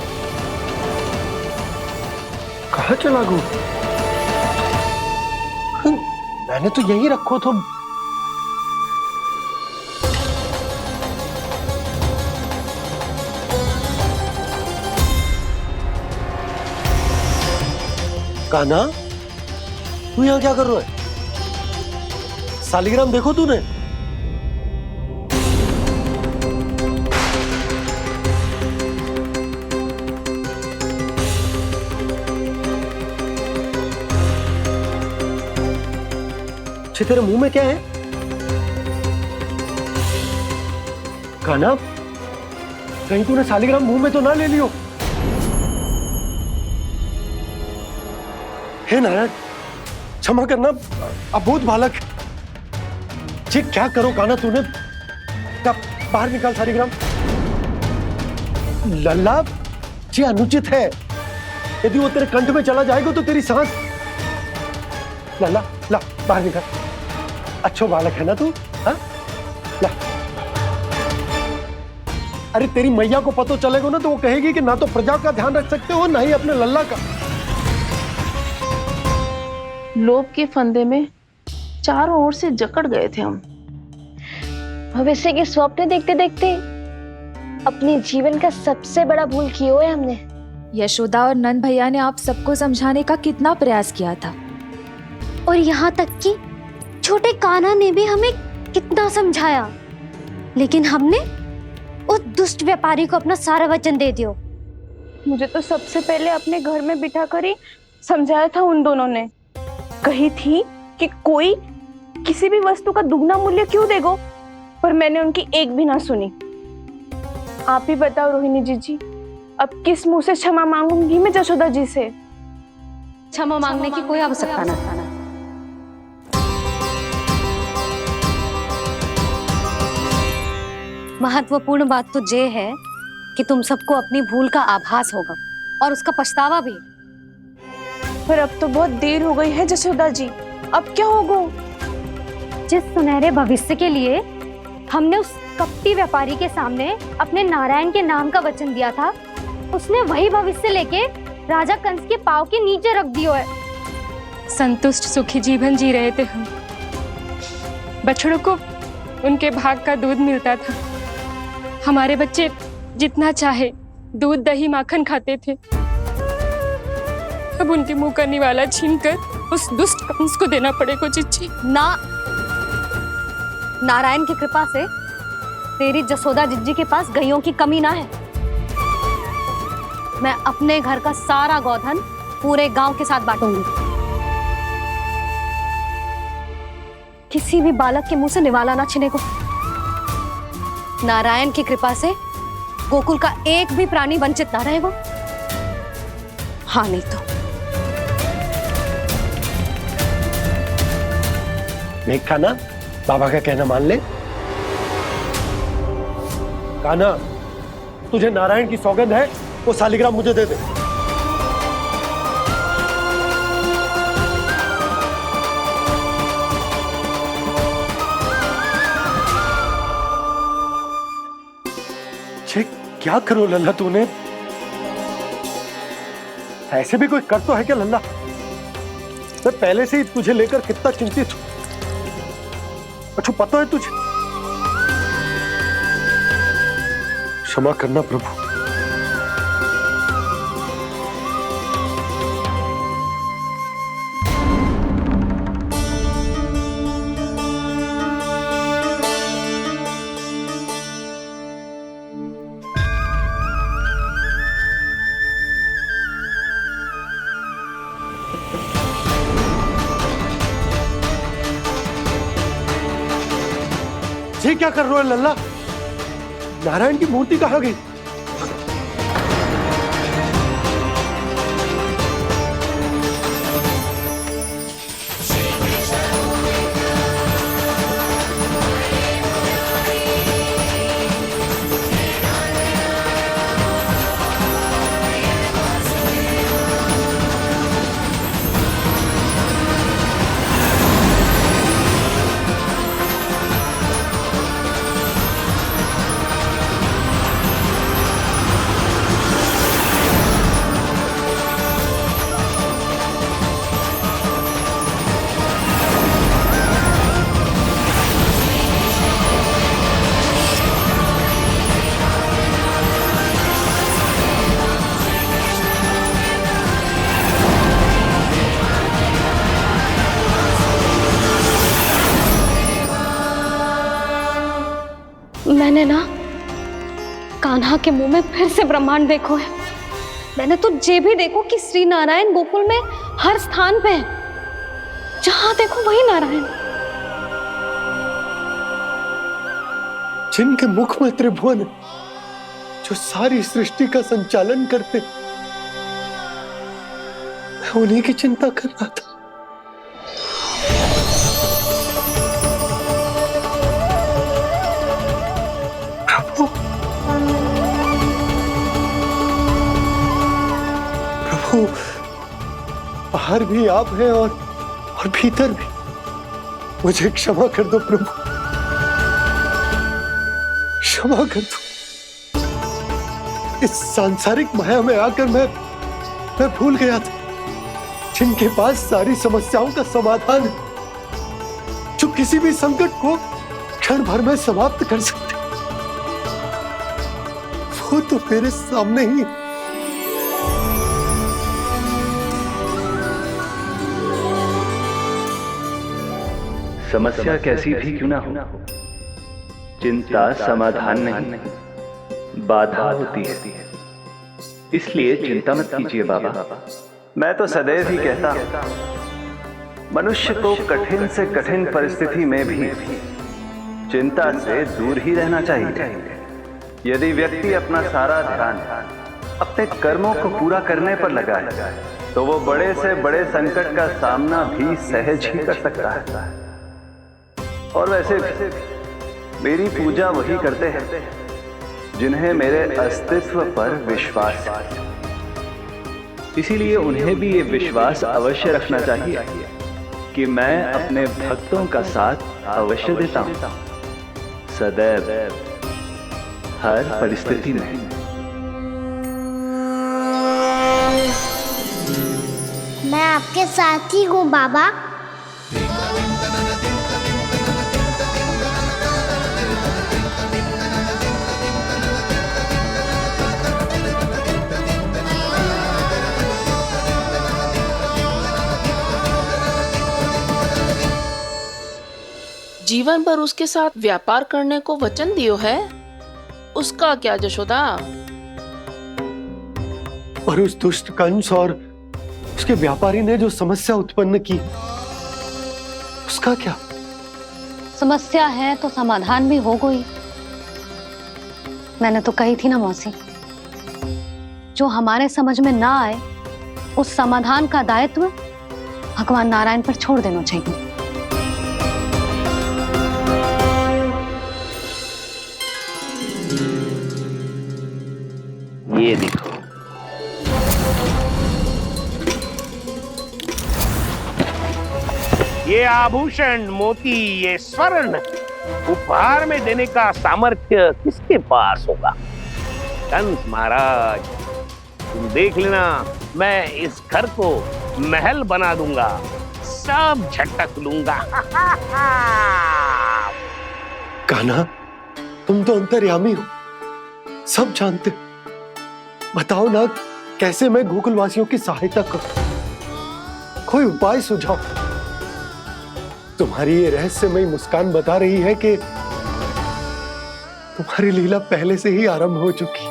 कहाँ चला गया? मैंने तो यहीं रखो था। कान्हा, तू यहाँ क्या कर रहा है? शालिग्राम देखो तूने? तेरे मुंह में क्या है? कान्हा, कहीं तूने शालिग्राम मुंह में तो ना ले लियो? हे नारायण, क्षमा करना, अबोध बालक। जी क्या करो कान्हा तूने? क्या बाहर निकाल शालिग्राम। लल्ला, जी अनुचित है। यदि वो तेरे कंठ में चला जाएगा तो तेरी सांस। लल्ला, ला बाहर निकाल। अच्छो बालक है ना तू? हाँ? ला। अरे तेरी मैया को पता चलेगा ना तो वो कहेगी कि ना तो प्रजा का ध्यान रख सकते हो, ना ही अपने लल्ला का। लोभ के फंदे में चारों ओर से जकड़ गए थे हम। भविष्य के स्वप्न देखते देखते अपने जीवन का सबसे बड़ा भूल किया है हमने। यशोदा और नंद भैया ने आप सबको समझाने का कितना प्रयास किया था, और यहाँ तक कि छोटे कान्हा ने भी हमें कितना समझाया, लेकिन हमने उस दुष्ट व्यापारी को अपना सारा वचन दे दिया। मुझे तो सबसे पहले अपने घर में बिठा कर ही समझाया था उन दोनों ने। कही थी कि कोई किसी भी वस्तु का दुगना मूल्य क्यों देगो, पर मैंने उनकी एक भी ना सुनी। आप ही बताओ रोहिणी जी, अब किस मुंह से क्षमा मांगूंगी मैं जशोदा जी से? क्षमा मांगने की कोई आवश्यकता नहीं। महत्वपूर्ण बात तो ये है कि तुम सबको अपनी भूल का आभास होगा और उसका पछतावा भी। पर अब तो बहुत देर हो गई है जशोदा जी, अब क्या होगा? जिस सुनहरे भविष्य के लिए हमने उस कपटी व्यापारी के सामने अपने नारायण के नाम का वचन दिया था, उसने वही भविष्य लेके राजा कंस के पांव के नीचे रख दिया है। संतुष्ट सुखी जीवन जी रहे थे हम। बछड़ों को उनके भाग का दूध मिलता था। हमारे बच्चे जितना चाहे दूध दही माखन खाते थे। अब उनके मुंह का निवाला छीनकर उस दुष्ट कंस को देना पड़ेगा चिच्ची। ना, नारायण की कृपा से तेरी जसोदा जिज्जी के पास गायों की कमी ना है। मैं अपने घर का सारा गोधन पूरे गांव के साथ बांटूंगी। किसी भी बालक के मुंह से निवाला ना छिने को। नारायण की कृपा से गोकुल का एक भी प्राणी वंचित ना रहेगा। हाँ नहीं तो देख कान्हा, बाबा का कहना मान ले। कान्हा, तुझे नारायण की सौगंध है, वो शालिग्राम मुझे दे दे। ये क्या करो लल्ला तूने? ऐसे भी कोई कर तो है क्या लल्ला? मैं पहले से ही तुझे लेकर कितना चिंतित हूं। अच्छा पता है तुझे? क्षमा करना प्रभु। ये क्या कर रहे हो लल्ला? नारायण की मूर्ति कहाँ गई? मैंने ना कान्हा के मुंह में फिर से ब्रह्मांड देखो है। मैंने तो ये भी देखो कि श्री नारायण गोकुल में हर स्थान पे है, जहां देखो वही नारायण। जिनके मुख में त्रिभुवन, जो सारी सृष्टि का संचालन करते, मैं उन्हीं की चिंता कर रहा था। प्रभु, बाहर भी आप हैं और भीतर भी। मुझे क्षमा कर दो प्रभु, क्षमा कर दो। इस सांसारिक माया में आकर मैं भूल गया था जिनके पास सारी समस्याओं का समाधान है, जो किसी भी संकट को क्षण भर में समाप्त कर सकते, वो तो मेरे सामने ही। समस्या कैसी भी क्यों ना हो, चिंता समाधान नहीं, बाधा होती है। इसलिए चिंता मत कीजिए बाबा। मैं तो सदैव ही कहता हूं, मनुष्य को कठिन से कठिन परिस्थिति में भी चिंता से दूर ही रहना चाहिए। यदि व्यक्ति अपना सारा ध्यान अपने कर्मों को पूरा करने पर लगाए, तो वो बड़े से बड़े संकट का सामना भी सहज ही कर सकता है। और वैसे भी मेरी पूजा वही करते हैं जिन्हें मेरे अस्तित्व पर विश्वास है। इसीलिए उन्हें भी ये विश्वास अवश्य रखना चाहिए कि मैं अपने भक्तों का साथ अवश्य देता हूं, सदैव, हर परिस्थिति में। मैं आपके साथ ही हूँ बाबा। जीवन भर उसके साथ व्यापार करने को वचन दियो है, उसका क्या जशोदा? और उस दुष्ट कंस और उसके व्यापारी ने जो समस्या उत्पन्न की, उसका क्या? समस्या है तो समाधान भी हो गई। मैंने तो कही थी ना मौसी, जो हमारे समझ में ना आए उस समाधान का दायित्व भगवान नारायण पर छोड़ देना चाहिए। ये देखो, ये आभूषण, मोती, ये स्वर्ण उपहार में देने का सामर्थ्य किसके पास होगा? कंस महाराज, तुम देख लेना, मैं इस घर को महल बना दूंगा, सब झटक लूंगा। कान्हा, तुम तो अंतर्यामी हो, सब जानते हो। बताओ ना, कैसे मैं गोकुलवासियों की सहायता करूं? कोई उपाय सुझाओ। तुम्हारी ये रहस्यमयी मुस्कान बता रही है कि तुम्हारी लीला पहले से ही आरंभ हो चुकी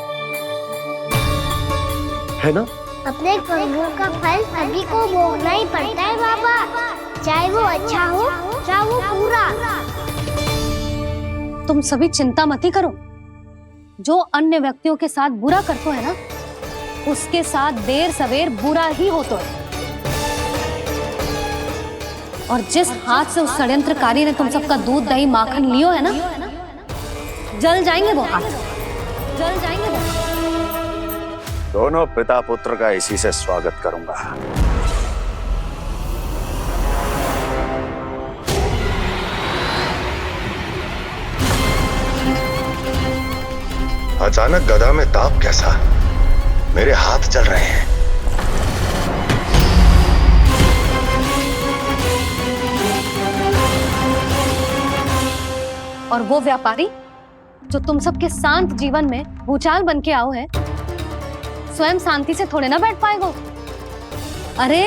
है ना? अपने कर्मों का फल सभी को भोगना ही पड़ता है बाबा, चाहे वो अच्छा हो चाहे वो बुरा। तुम सभी चिंता मत ही करो। जो अन्य व्यक्तियों के साथ बुरा करते है ना, उसके साथ देर सवेर बुरा ही होता है। और जिस हाथ से उस षड्यंत्रकारी ने तुम सबका दूध दही माखन लियो है ना, जल जाएंगे वो हाथ, जल जाएंगे वो। दोनों पिता पुत्र का इसी से स्वागत करूंगा। अचानक गदा में ताप कैसा? मेरे हाथ जल रहे हैं। और वो व्यापारी जो तुम सबके शांत जीवन में भूचाल बन के आओ है, स्वयं शांति से थोड़े ना बैठ पाएगा। अरे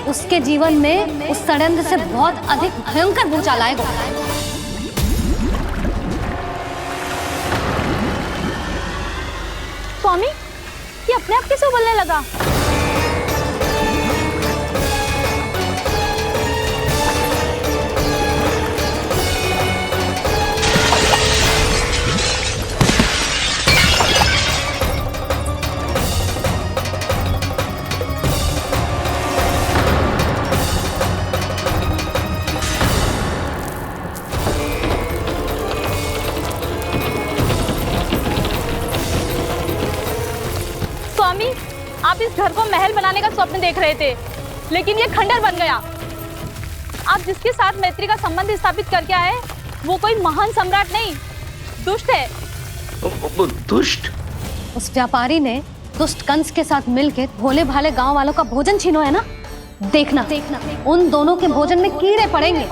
उसके जीवन में उस षड्यंत्र से बहुत अधिक भयंकर भूचाल आएगा। स्वामी, ये अपने आप कैसे बोलने लगा? आप इस घर को महल बनाने का स्वप्न देख रहे थे, लेकिन ये खंडर बन गया। आप जिसके साथ मैत्री का संबंध स्थापित करके आए, वो कोई महान सम्राट नहीं, दुष्ट है। दुष्ट? उस व्यापारी ने दुष्ट कंस के साथ मिलकर भोले भाले गांव वालों का भोजन छीनो है ना। देखना उन दोनों के भोजन में कीड़े पड़ेंगे।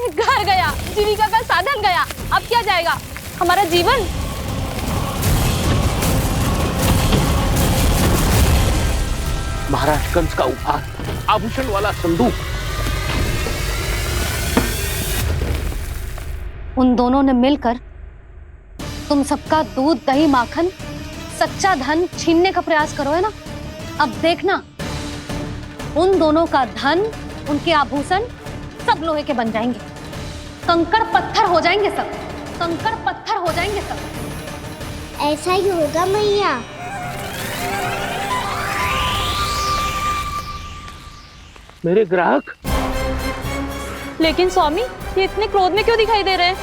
घर गया, जीविका का साधन गया, अब क्या जाएगा हमारा जीवन? महाराज कंस का उपहार, आभूषण वाला संदूक। उन दोनों ने मिलकर तुम सबका दूध दही माखन सच्चा धन छीनने का प्रयास करो है ना। अब देखना, उन दोनों का धन, उनके आभूषण सब लोहे के बन जाएंगे, कंकड़ पत्थर हो जाएंगे सब, कंकड़ पत्थर हो जाएंगे सब। ऐसा ही होगा मैया। मेरे ग्राहक? लेकिन स्वामी, ये इतने क्रोध में क्यों दिखाई दे रहे हैं?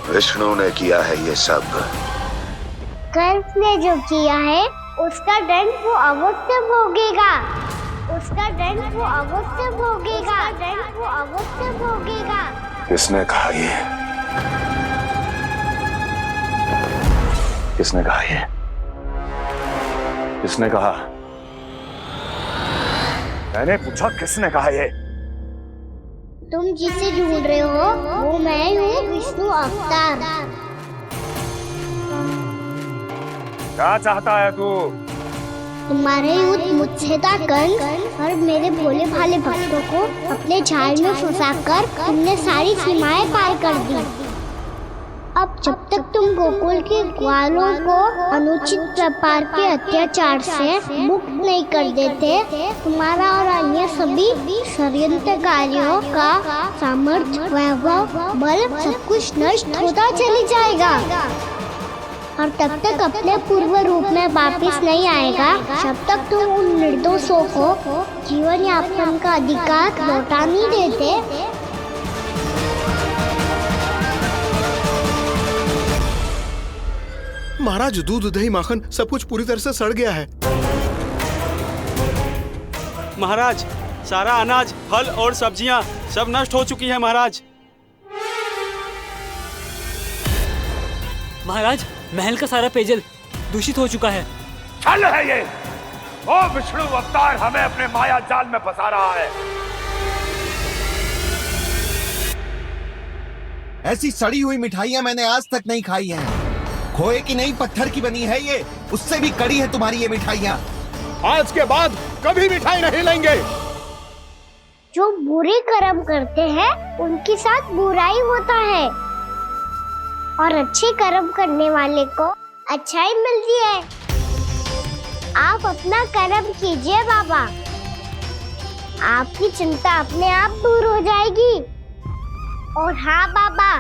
विष्णु ने किया है ये सब। कंस ने जो किया है उसका दंड वो अवश्य भोगेगा। उसका दंड वो अवश्य भोगेगा, दंड वो अवश्य भोगेगा। किसने कहा ये? किसने कहा ये? किसने कहा? मैंने पूछा किसने कहा ये? तुम जिसे ढूंढ रहे हो वो मैं हूँ, विष्णु अवतार। क्या चाहता है तू? तुम्हारे युद्ध मुझसे था कंस और मेरे भोले भाले भक्तों को अपने जाल में फंसाकर तुमने सारी सीमाएं पार कर दी। अब जब तक तुम गोकुल के ग्वालों को अनुचित प्रकार के अत्याचार से मुक्त नहीं कर देते, तुम्हारा और अन्य सभी षड्यंत्रकारियों का सामर्थ्य, वैभव, बल सब कुछ नष्ट होता चली जाएगा और तब तक अपने पूर्व रूप में वापस नहीं आएगा जब तक तुम उन निर्दोषों को जीवन यापन का अधिकार लौटा नहीं देते। महाराज, दूध दही माखन सब कुछ पूरी तरह से सड़ गया है। महाराज, सारा अनाज, फल और सब्जियां सब नष्ट हो चुकी है महाराज। महाराज, महल का सारा पेयजल दूषित हो चुका है। छल है ये। ओ विष्णु अवतार हमें अपने माया जाल में फंसा रहा है। ऐसी सड़ी हुई मिठाइयां मैंने आज तक नहीं खाई हैं। खोए की नहीं, पत्थर की बनी है ये, उससे भी कड़ी है तुम्हारी ये मिठाइयाँ। आज के बाद कभी मिठाई नहीं लेंगे। जो बुरे कर्म करते हैं उनके साथ बुराई होता है और अच्छे कर्म करने वाले को अच्छाई मिलती है। आप अपना कर्म कीजिए बाबा, आपकी चिंता अपने आप दूर हो जाएगी। और हाँ बाबा,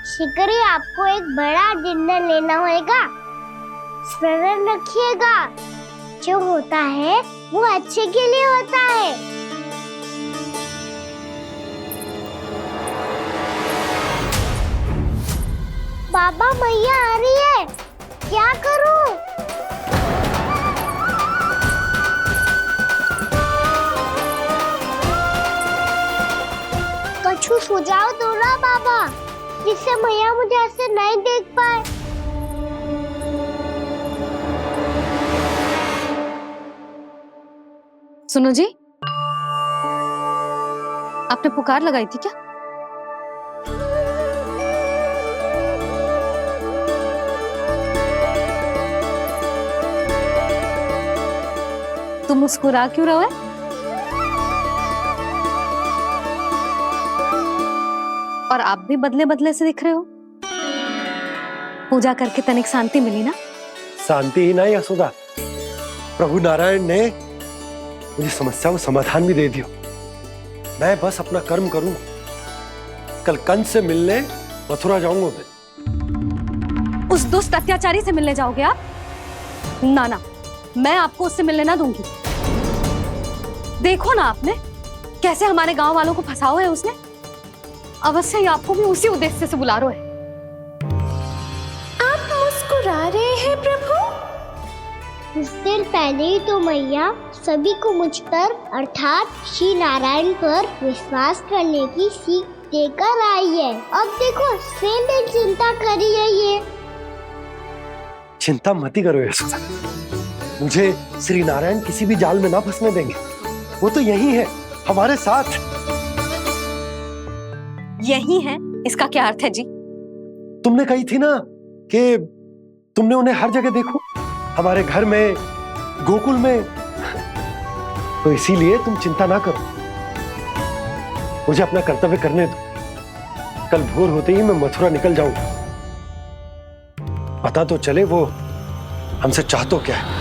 शीघ्र ही आपको एक बड़ा डिनर लेना होगा। स्मरण रखिएगा, जो होता है वो अच्छे के लिए होता है। बाबा, मैया आ रही है, क्या करूं? कुछ सुझाव दो ना बाबा, जिससे मैया मुझे ऐसे नहीं देख पाए। सुनो जी, आपने पुकार लगाई थी क्या? तुम मुस्कुरा क्यों रहे हो? और आप भी बदले बदले से दिख रहे हो। पूजा करके तनिक शांति मिली ना? शांति ही नहीं यशोदा, प्रभु नारायण ने मुझे समस्या को समाधान भी दे दिया। मैं बस अपना कर्म करूं। कल कंस से मिलने मथुरा जाऊंगा मैं। उस दुष्ट अत्याचारी से मिलने जाओगे आप? ना ना, मैं आपको उससे मिलने ना दूंगी। देखो ना आपने कैसे हमारे गांव वालों को फंसाओ है उसने। अवश्य ही आपको भी उसी उद्देश्य से बुला रहा है। आप मुस्कुरा रहे हैं प्रभु? कुछ देर पहले ही तो मैया सभी को मुझ पर अर्थात श्री नारायण पर विश्वास करने की सीख देकर आई है। अब देखो स्वयं भी चिंता करी है ये। चिंता मत ही करो यशोदा, मुझे श्री नारायण किसी भी जाल में ना फंसने देंगे। वो तो यही है हमारे साथ। यही है, इसका क्या अर्थ है जी? तुमने कही थी ना कि तुमने उन्हें हर जगह देखो, हमारे घर में, गोकुल में। तो इसीलिए तुम चिंता ना करो, मुझे अपना कर्तव्य करने दो। कल भोर होते ही मैं मथुरा निकल जाऊंगा। पता तो चले वो हमसे चाहतो क्या है।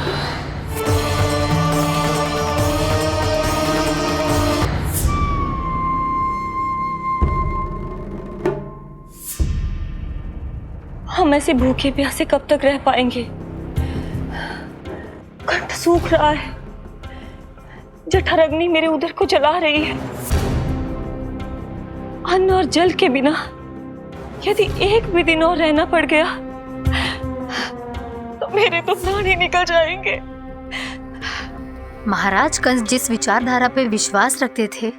हम ऐसे भूखे प्यासे कब तक रह पाएंगे? कंठ सूख रहा है, जठराग्नि मेरे उदर को जला रही है। अन्न और जल के बिना यदि एक भी दिन और रहना पड़ गया तो मेरे तो प्राण ही निकल जाएंगे। महाराज कंस जिस विचारधारा पे विश्वास रखते थे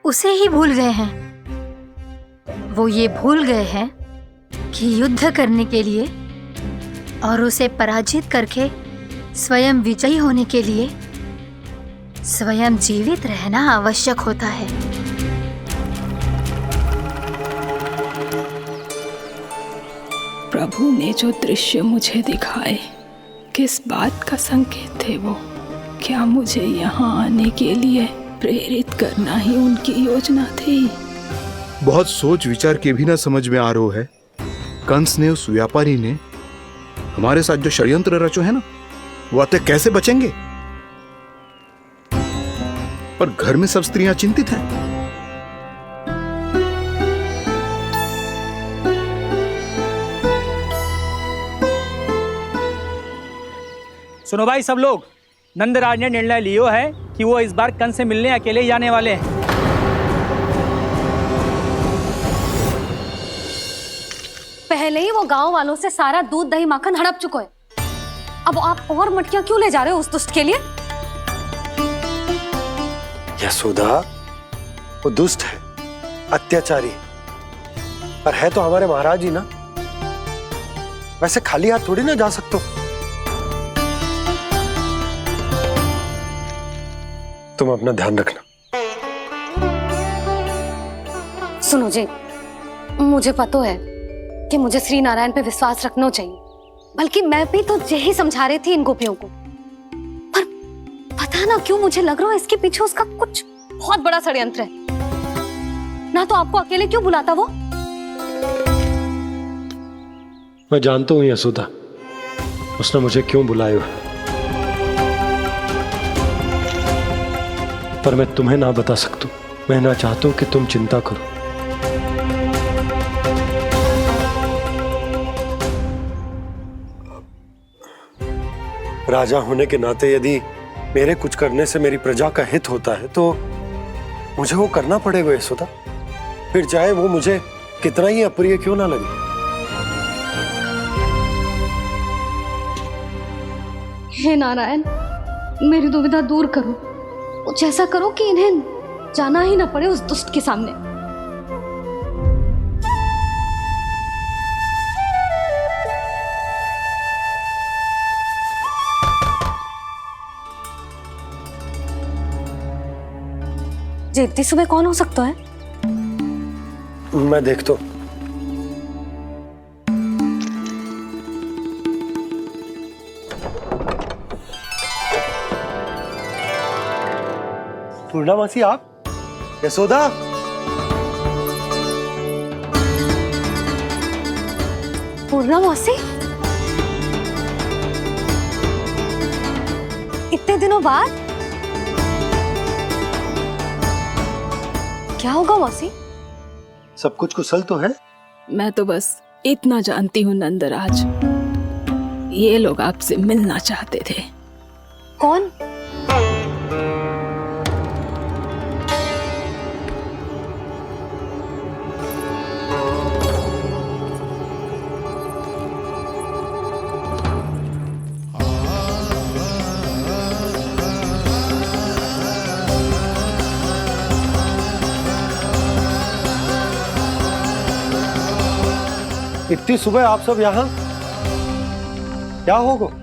उसे ही भूल गए हैं। वो ये भूल गए हैं कि युद्ध करने के लिए और उसे पराजित करके स्वयं विजयी होने के लिए स्वयं जीवित रहना आवश्यक होता है। प्रभु ने जो दृश्य मुझे दिखाए किस बात का संकेत थे वो? क्या मुझे यहाँ आने के लिए प्रेरित करना ही उनकी योजना थी? बहुत सोच विचार के भी ना समझ में आ रहा है। कंस ने, उस व्यापारी ने हमारे साथ जो षड्यंत्र रचो है ना, वो आते कैसे बचेंगे? पर घर में सब स्त्रियां चिंतित हैं। सुनो भाई सब लोग, नंदराज ने निर्णय लियो है कि वो इस बार कंस से मिलने अकेले ही जाने वाले हैं। पहले ही वो गांव वालों से सारा दूध दही माखन हड़प चुका है। अब आप और मटकियां क्यों ले जा रहे हो उस दुष्ट के लिए? यशोदा, वो दुष्ट है, अत्याचारी, पर है तो हमारे महाराज ही ना। वैसे खाली हाथ थोड़ी ना जा सकते हो। तुम अपना ध्यान रखना। सुनो जी, मुझे पता है कि मुझे श्री नारायण पे विश्वास रखना चाहिए, बल्कि मैं भी तो यही समझा रही थी इन गोपियों को। पर पता ना क्यों मुझे लग रहा है इसके पीछे उसका कुछ बहुत बड़ा षड्यंत्र है। ना तो आपको अकेले क्यों बुलाता वो? मैं जानता हूँ यशोदा, उसने मुझे क्यों बुलाया, पर मैं तुम्हें ना बता सकता। मैं ना चाहता हूं कि तुम चिंता करो। राजा होने के नाते यदि मेरे कुछ करने से मेरी प्रजा का हित होता है तो मुझे वो करना पड़ेगा यशोदा, फिर चाहे वो मुझे कितना ही अप्रिय क्यों ना लगे। हे नारायण, मेरी दुविधा दूर करो। कुछ ऐसा करो कि इन्हें जाना ही ना पड़े उस दुष्ट के सामने। जी इतनी सुबह कौन हो सकता है? मैं देखता हूं। पूर्णा मासी, आप? यशोदा, पूर्णा मौसी, इतने दिनों बाद? क्या होगा मौसी? सब कुछ कुशल तो है? मैं तो बस इतना जानती हूँ नंदराज, ये लोग आपसे मिलना चाहते थे। कौन? इतनी सुबह आप सब यहाँ? क्या होगा?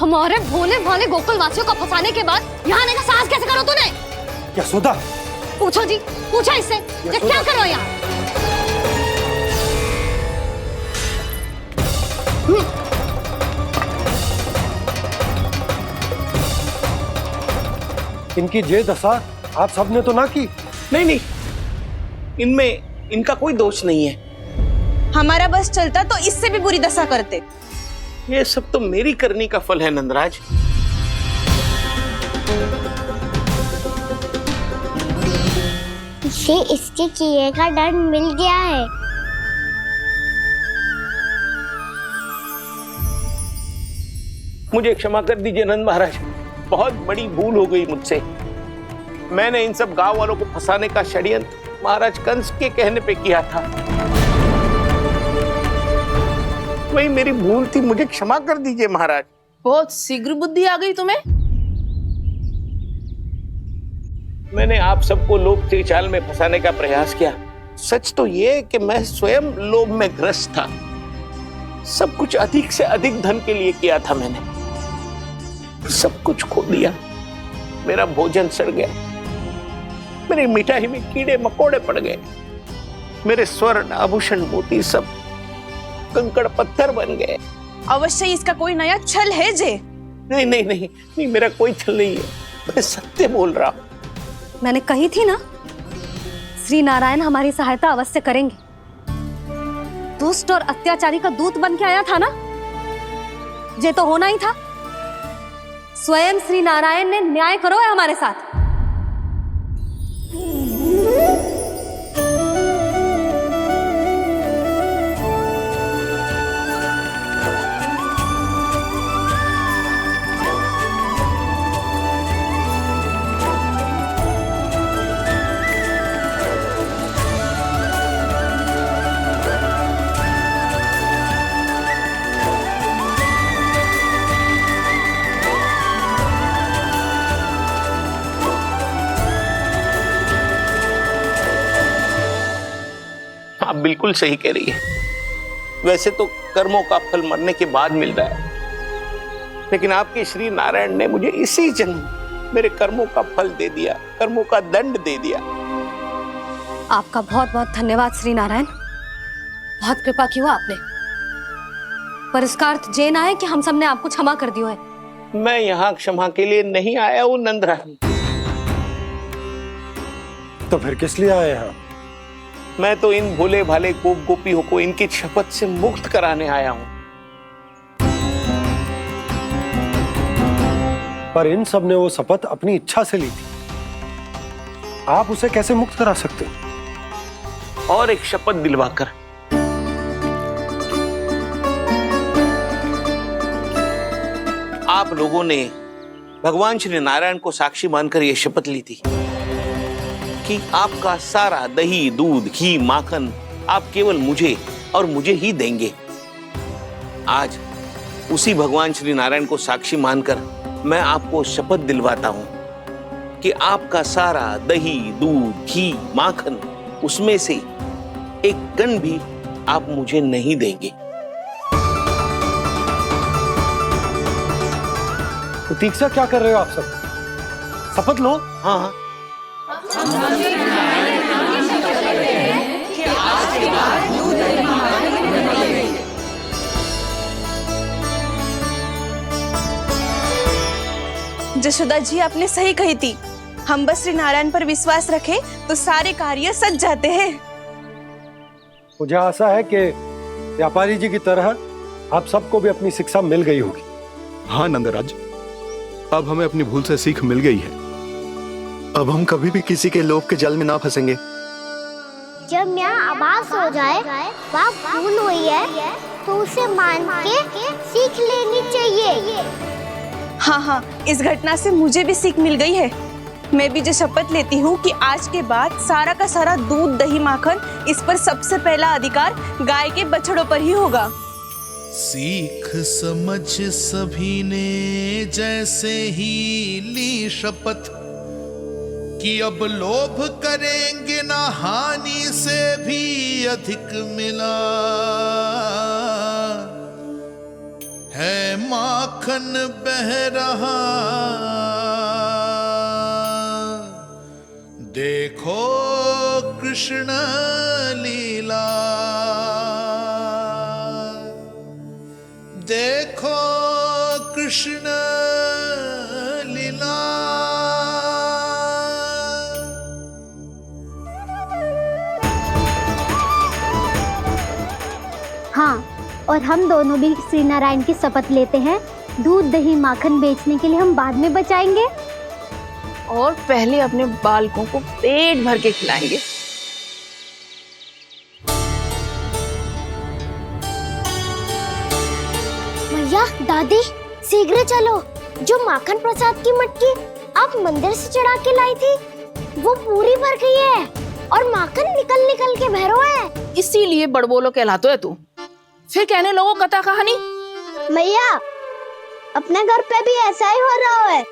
हमारे भोले भाले गोकुल वासियों को फंसाने के बाद यहाँ आने का साहस कैसे करो तूने? यशोदा, पूछो जी, पूछो इससे, ये क्या करो यहाँ? इनकी ये दशा आप सबने तो ना की? नहीं नहीं, इनमें इनका कोई दोष नहीं है। हमारा बस चलता तो इससे भी बुरी दशा करते। ये सब तो मेरी करनी का फल है नंदराज। उसे इसके किए का डर मिल गया है। मुझे क्षमा कर दीजिए नंद महाराज, बहुत बड़ी भूल हो गई मुझसे। मैंने इन सब गांव वालों को फंसाने का षड्यंत्र महाराज कंस के कहने पे किया था। वही मेरी भूल थी, मुझे क्षमा कर दीजिए महाराज। बहुत शीघ्र बुद्धि आ गई तुम्हें। मैंने आप सबको लोभ के जाल में फंसाने का प्रयास किया। सच तो ये कि मैं स्वयं लोभ में ग्रस्त था। सब कुछ अधिक से अधिक धन के लिए किया था मैंने। सब कुछ खो दिया। मेरा भोजन सड़ गया, मेरी मिठाई में कीड़े मकोड़े पड़ गए, मेरे स्वर्ण आभूषण मोती सब कंकड़ पत्थर बन गए। अवश्य इसका कोई नया छल है जे। नहीं नहीं नहीं नहीं, मेरा कोई छल नहीं है, मैं सत्य बोल रहा हूं। मैंने कही थी ना, श्री नारायण हमारी सहायता अवश्य करेंगे। दुष्ट और अत्याचारी का दूत बन के आया था ना, ये तो होना ही था। स्वयं श्री नारायण ने न्याय करो है हमारे साथ। आप बिल्कुल सही कह रही है। वैसे तो कर्मों का फल मरने के बाद मिल रहा है, लेकिन आपके श्री नारायण ने मुझे इसी जन्म मेरे कर्मों का फल दे दिया, कर्मों का दंड दे दिया। आपका बहुत बहुत धन्यवाद श्री नारायण, बहुत कृपा की हो आपने। पर इसका अर्थ ये ना है कि हम सबने आपको क्षमा कर दिया है। मैं यहाँ क्षमा के लिए नहीं आया हूँ नंदरानी। तो फिर किस लिए आए हैं? मैं तो इन भोले भाले गोप गोपियों को इनकी शपथ से मुक्त कराने आया हूं। पर इन सब ने वो शपथ अपनी इच्छा से ली थी, आप उसे कैसे मुक्त करा सकते? और एक शपथ दिलवाकर। आप लोगों ने भगवान श्री नारायण को साक्षी मानकर यह शपथ ली थी कि आपका सारा दही, दूध, घी, माखन आप केवल मुझे और मुझे ही देंगे। आज उसी भगवान श्री नारायण को साक्षी मानकर मैं आपको शपथ दिलवाता हूं कि आपका सारा दही, दूध, घी, माखन उसमें से एक कण भी आप मुझे नहीं देंगे। प्रतीक्षा क्या कर रहे हो आप सब? शपथ लो। हाँ जशोदा जी, आपने सही कही थी। हम बस श्री नारायण पर विश्वास रखें तो सारे कार्य सज जाते हैं। मुझे आशा है कि व्यापारी जी की तरह आप सबको भी अपनी शिक्षा मिल गई होगी। हाँ नंदराज, अब हमें अपनी भूल से सीख मिल गई है। अब हम कभी भी किसी के लोभ के जाल में ना फंसेंगे। जब यहाँ आभास हो जाए वहाँ भूल हुई है तो उसे मान के सीख लेनी चाहिए। हाँ हाँ, इस घटना से मुझे भी सीख मिल गई है। मैं भी जो शपथ लेती हूँ कि आज के बाद सारा का सारा दूध, दही, माखन इस पर सबसे पहला अधिकार गाय के बछड़ों पर ही होगा। सीख समझ सभी ने जैसे ही ली शपथ कि अब लोभ करेंगे ना हानि से भी अधिक मिला है, माखन बह रहा देखो कृष्ण लीला, देखो कृष्ण लीला। हाँ, और हम दोनों भी श्री नारायण की शपथ लेते हैं, दूध, दही, माखन बेचने के लिए हम बाद में बचाएंगे और पहले अपने बालकों को पेट भर के खिलाएंगे। भैया दादी शीघ्र चलो, जो माखन प्रसाद की मटकी आप मंदिर से चढ़ा के लाई थी वो पूरी भर गई है और माखन निकल निकल के भरो है। इसीलिए बड़बोलो कहलाते है तू। फिर कहने लोगों कथा कहानी। भैया अपने घर पे भी ऐसा ही हो रहा है।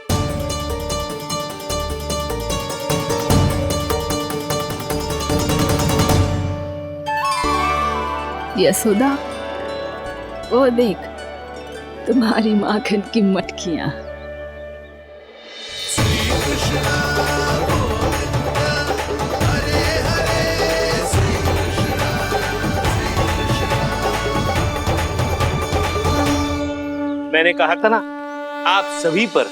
यशोदा, वो देख तुम्हारी माखन की मटकियां। मैंने कहा था ना, आप सभी पर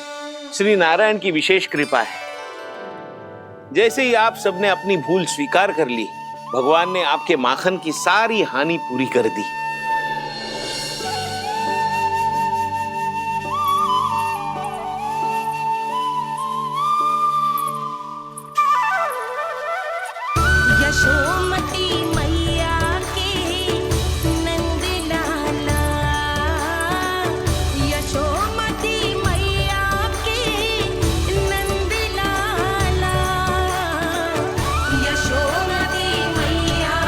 श्री नारायण की विशेष कृपा है। जैसे ही आप सबने अपनी भूल स्वीकार कर ली, भगवान ने आपके माखन की सारी हानि पूरी कर दी। यशोमती मैया की नंद लाला, यशोमती मैया की नंद लाला, यशोमती मैया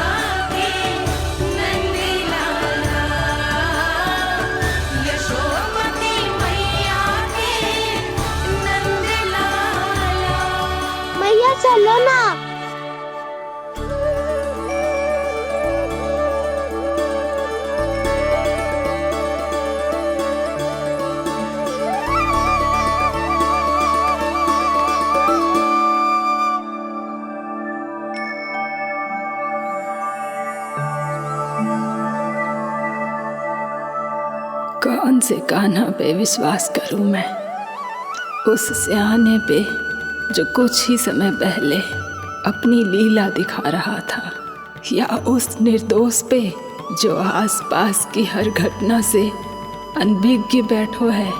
की नंद लाला, यशोमती मैया की नंद लाला। मैया चलो ना। कौन से कान्हा पे विश्वास करूं मैं? उस सियाने पे जो कुछ ही समय पहले अपनी लीला दिखा रहा था, या उस निर्दोष पे जो आसपास की हर घटना से अनभिज्ञ बैठो है?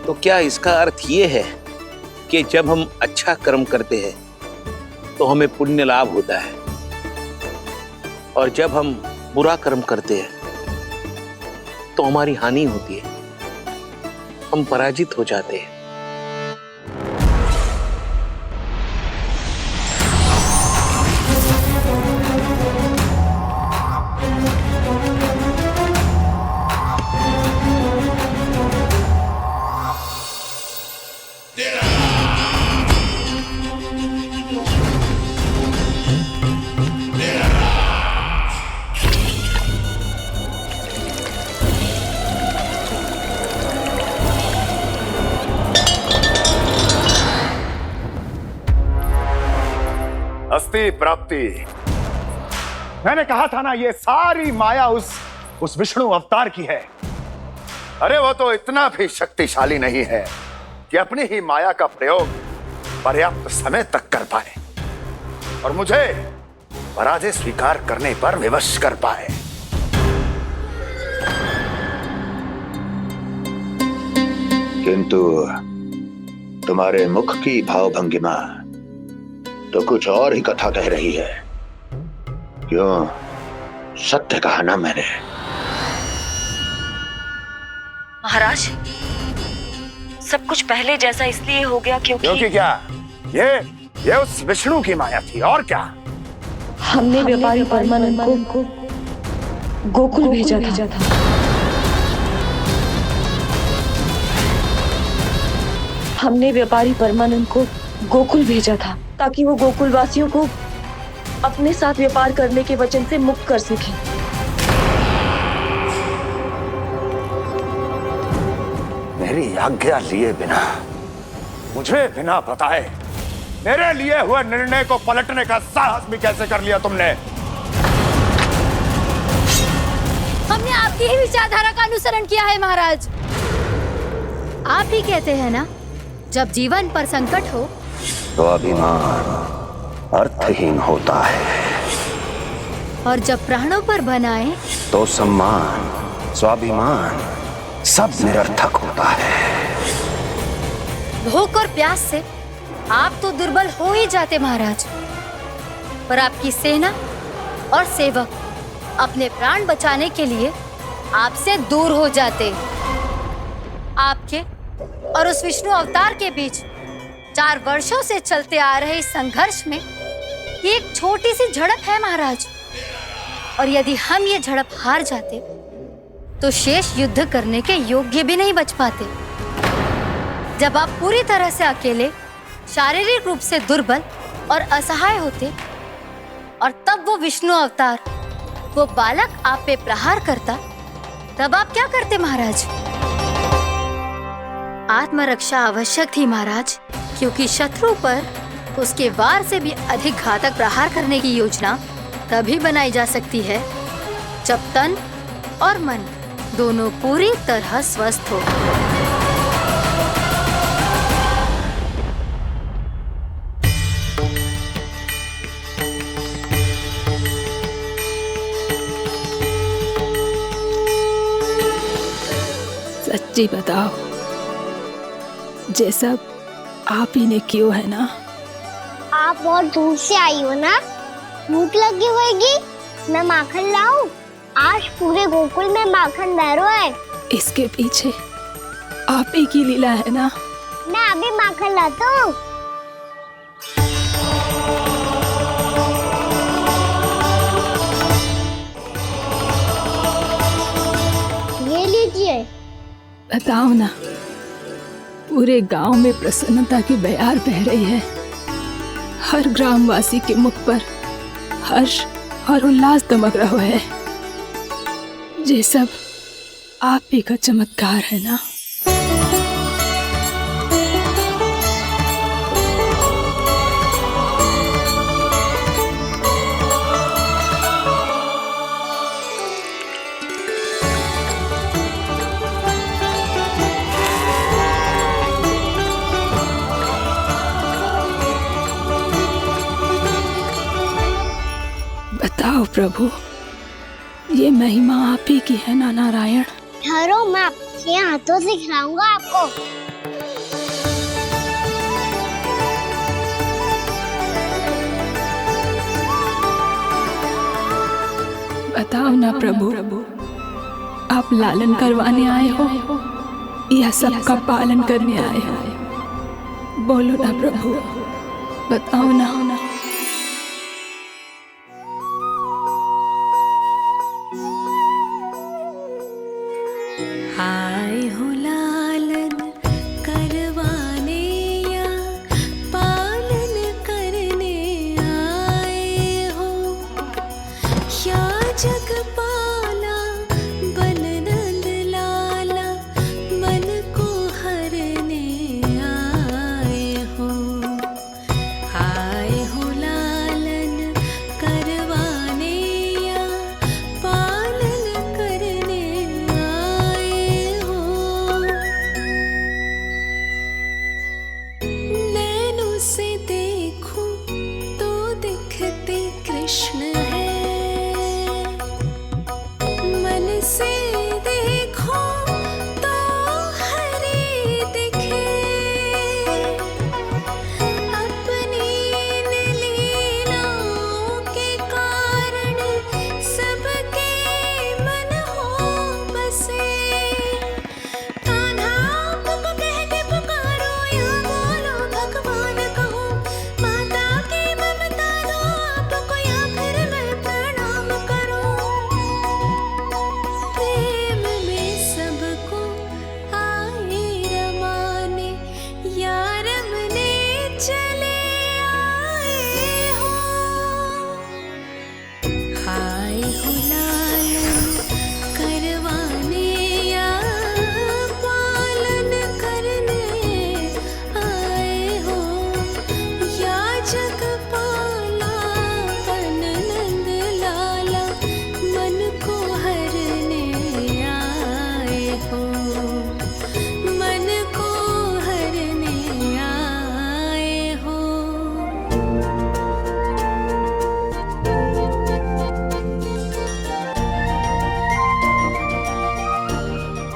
तो क्या इसका अर्थ ये है कि जब हम अच्छा कर्म करते हैं तो हमें पुण्य लाभ होता है, और जब हम बुरा कर्म करते हैं तो हमारी हानि होती है, हम पराजित हो जाते हैं? अस्ति प्राप्ति। मैंने कहा था ना, ये सारी माया उस विष्णु अवतार की है। अरे वो तो इतना भी शक्तिशाली नहीं है कि अपनी ही माया का प्रयोग पर्याप्त समय तक कर पाए और मुझे पराजय स्वीकार करने पर विवश कर पाए। किंतु तुम्हारे मुख की भावभंगिमा तो कुछ और ही कथा कह रही है। क्यों? सत्य कहा ना मैंने। महाराज, सब कुछ पहले जैसा इसलिए हो गया क्योंकि क्या? ये उस विष्णु की माया थी, और क्या? हमने व्यापारी परमानंद को गोकुल भेजा था। हमने व्यापारी परमानंद को गोकुल भेजा था ताकि वो गोकुल वासियों को अपने साथ व्यापार करने के वचन से मुक्त कर सके। मेरी आज्ञा लिए बिना, मुझे बिना बताए मेरे लिए हुए निर्णय को पलटने का साहस भी कैसे कर लिया तुमने? हमने आपकी ही विचारधारा का अनुसरण किया है महाराज। आप ही कहते हैं ना, जब जीवन पर संकट हो तो अभिमान अर्थहीन होता है, और जब प्राणों पर बनाए तो सम्मान स्वाभिमान सब निरर्थक होता है। भूख और प्यास से आप तो दुर्बल हो ही जाते महाराज, पर आपकी सेना और सेवक अपने प्राण बचाने के लिए आपसे दूर हो जाते। आपके और उस विष्णु अवतार के बीच 4 वर्षों से चलते आ रहे इस संघर्ष में ये एक छोटी सी झड़प है महाराज, और यदि हम ये झड़प हार जाते तो शेष युद्ध करने के योग्य भी नहीं बच पाते। जब आप पूरी तरह से अकेले, शारीरिक रूप से दुर्बल और असहाय होते, और तब वो विष्णु अवतार, वो बालक आप पे प्रहार करता, तब आप क्या करते महाराज? आत्मरक्षा आवश्यक थी महाराज, क्योंकि शत्रु पर उसके वार से भी अधिक घातक प्रहार करने की योजना तभी बनाई जा सकती है जब तन और मन दोनों पूरी तरह स्वस्थ हो। सच्ची बताओ, ये सब आप ही ने क्यों है ना? आप बहुत दूर से आई हो ना, भूख लगी होगी। मैं माखन लाऊं? आज पूरे गोकुल में माखन बह रहा है। इसके पीछे आप ही की लीला है ना? मैं अभी माखन लाता हूँ। ये लीजिए। बताओ ना, पूरे गांव में प्रसन्नता की बयार बह रही है। हर ग्रामवासी के मुख पर हर्ष और उल्लास दमक रहा है। ये सब आप ही का चमत्कार है ना? बताओ प्रभु, ये महिमा आप ही की है ना नारायण? ठहरो, मैं आपके हाथों से खिलाऊंगा आपको। बताओ ना प्रभु, आप लालन करवाने आए हो या सबका पालन करने आए हो? बोलो ना प्रभु, बताओ ना। आए हो लालन करवाने या पालन करने आए हो, या जगपाला बन नंद लाला मन को हरने आए हो। आए हो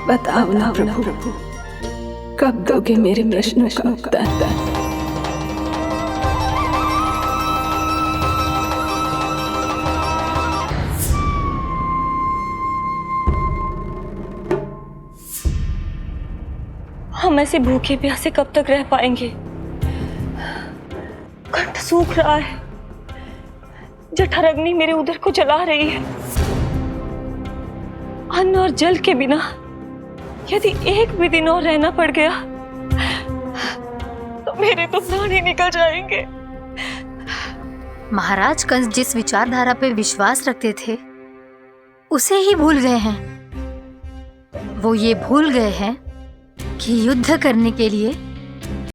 बताओ ना प्रभु, कब दोगे मेरे प्रश्नों का उत्तर? हम ऐसे भूखे प्यासे कब तक रह पाएंगे? कंठ सूख रहा है, जठराग्नि मेरे उदर को जला रही है। अन्न और जल के बिना यदि एक भी दिन और रहना पड़ गया तो मेरे तो प्राण ही निकल जाएंगे। महाराज कंस जिस विचारधारा पे विश्वास रखते थे उसे ही भूल गए हैं। वो ये भूल गए हैं कि युद्ध करने के लिए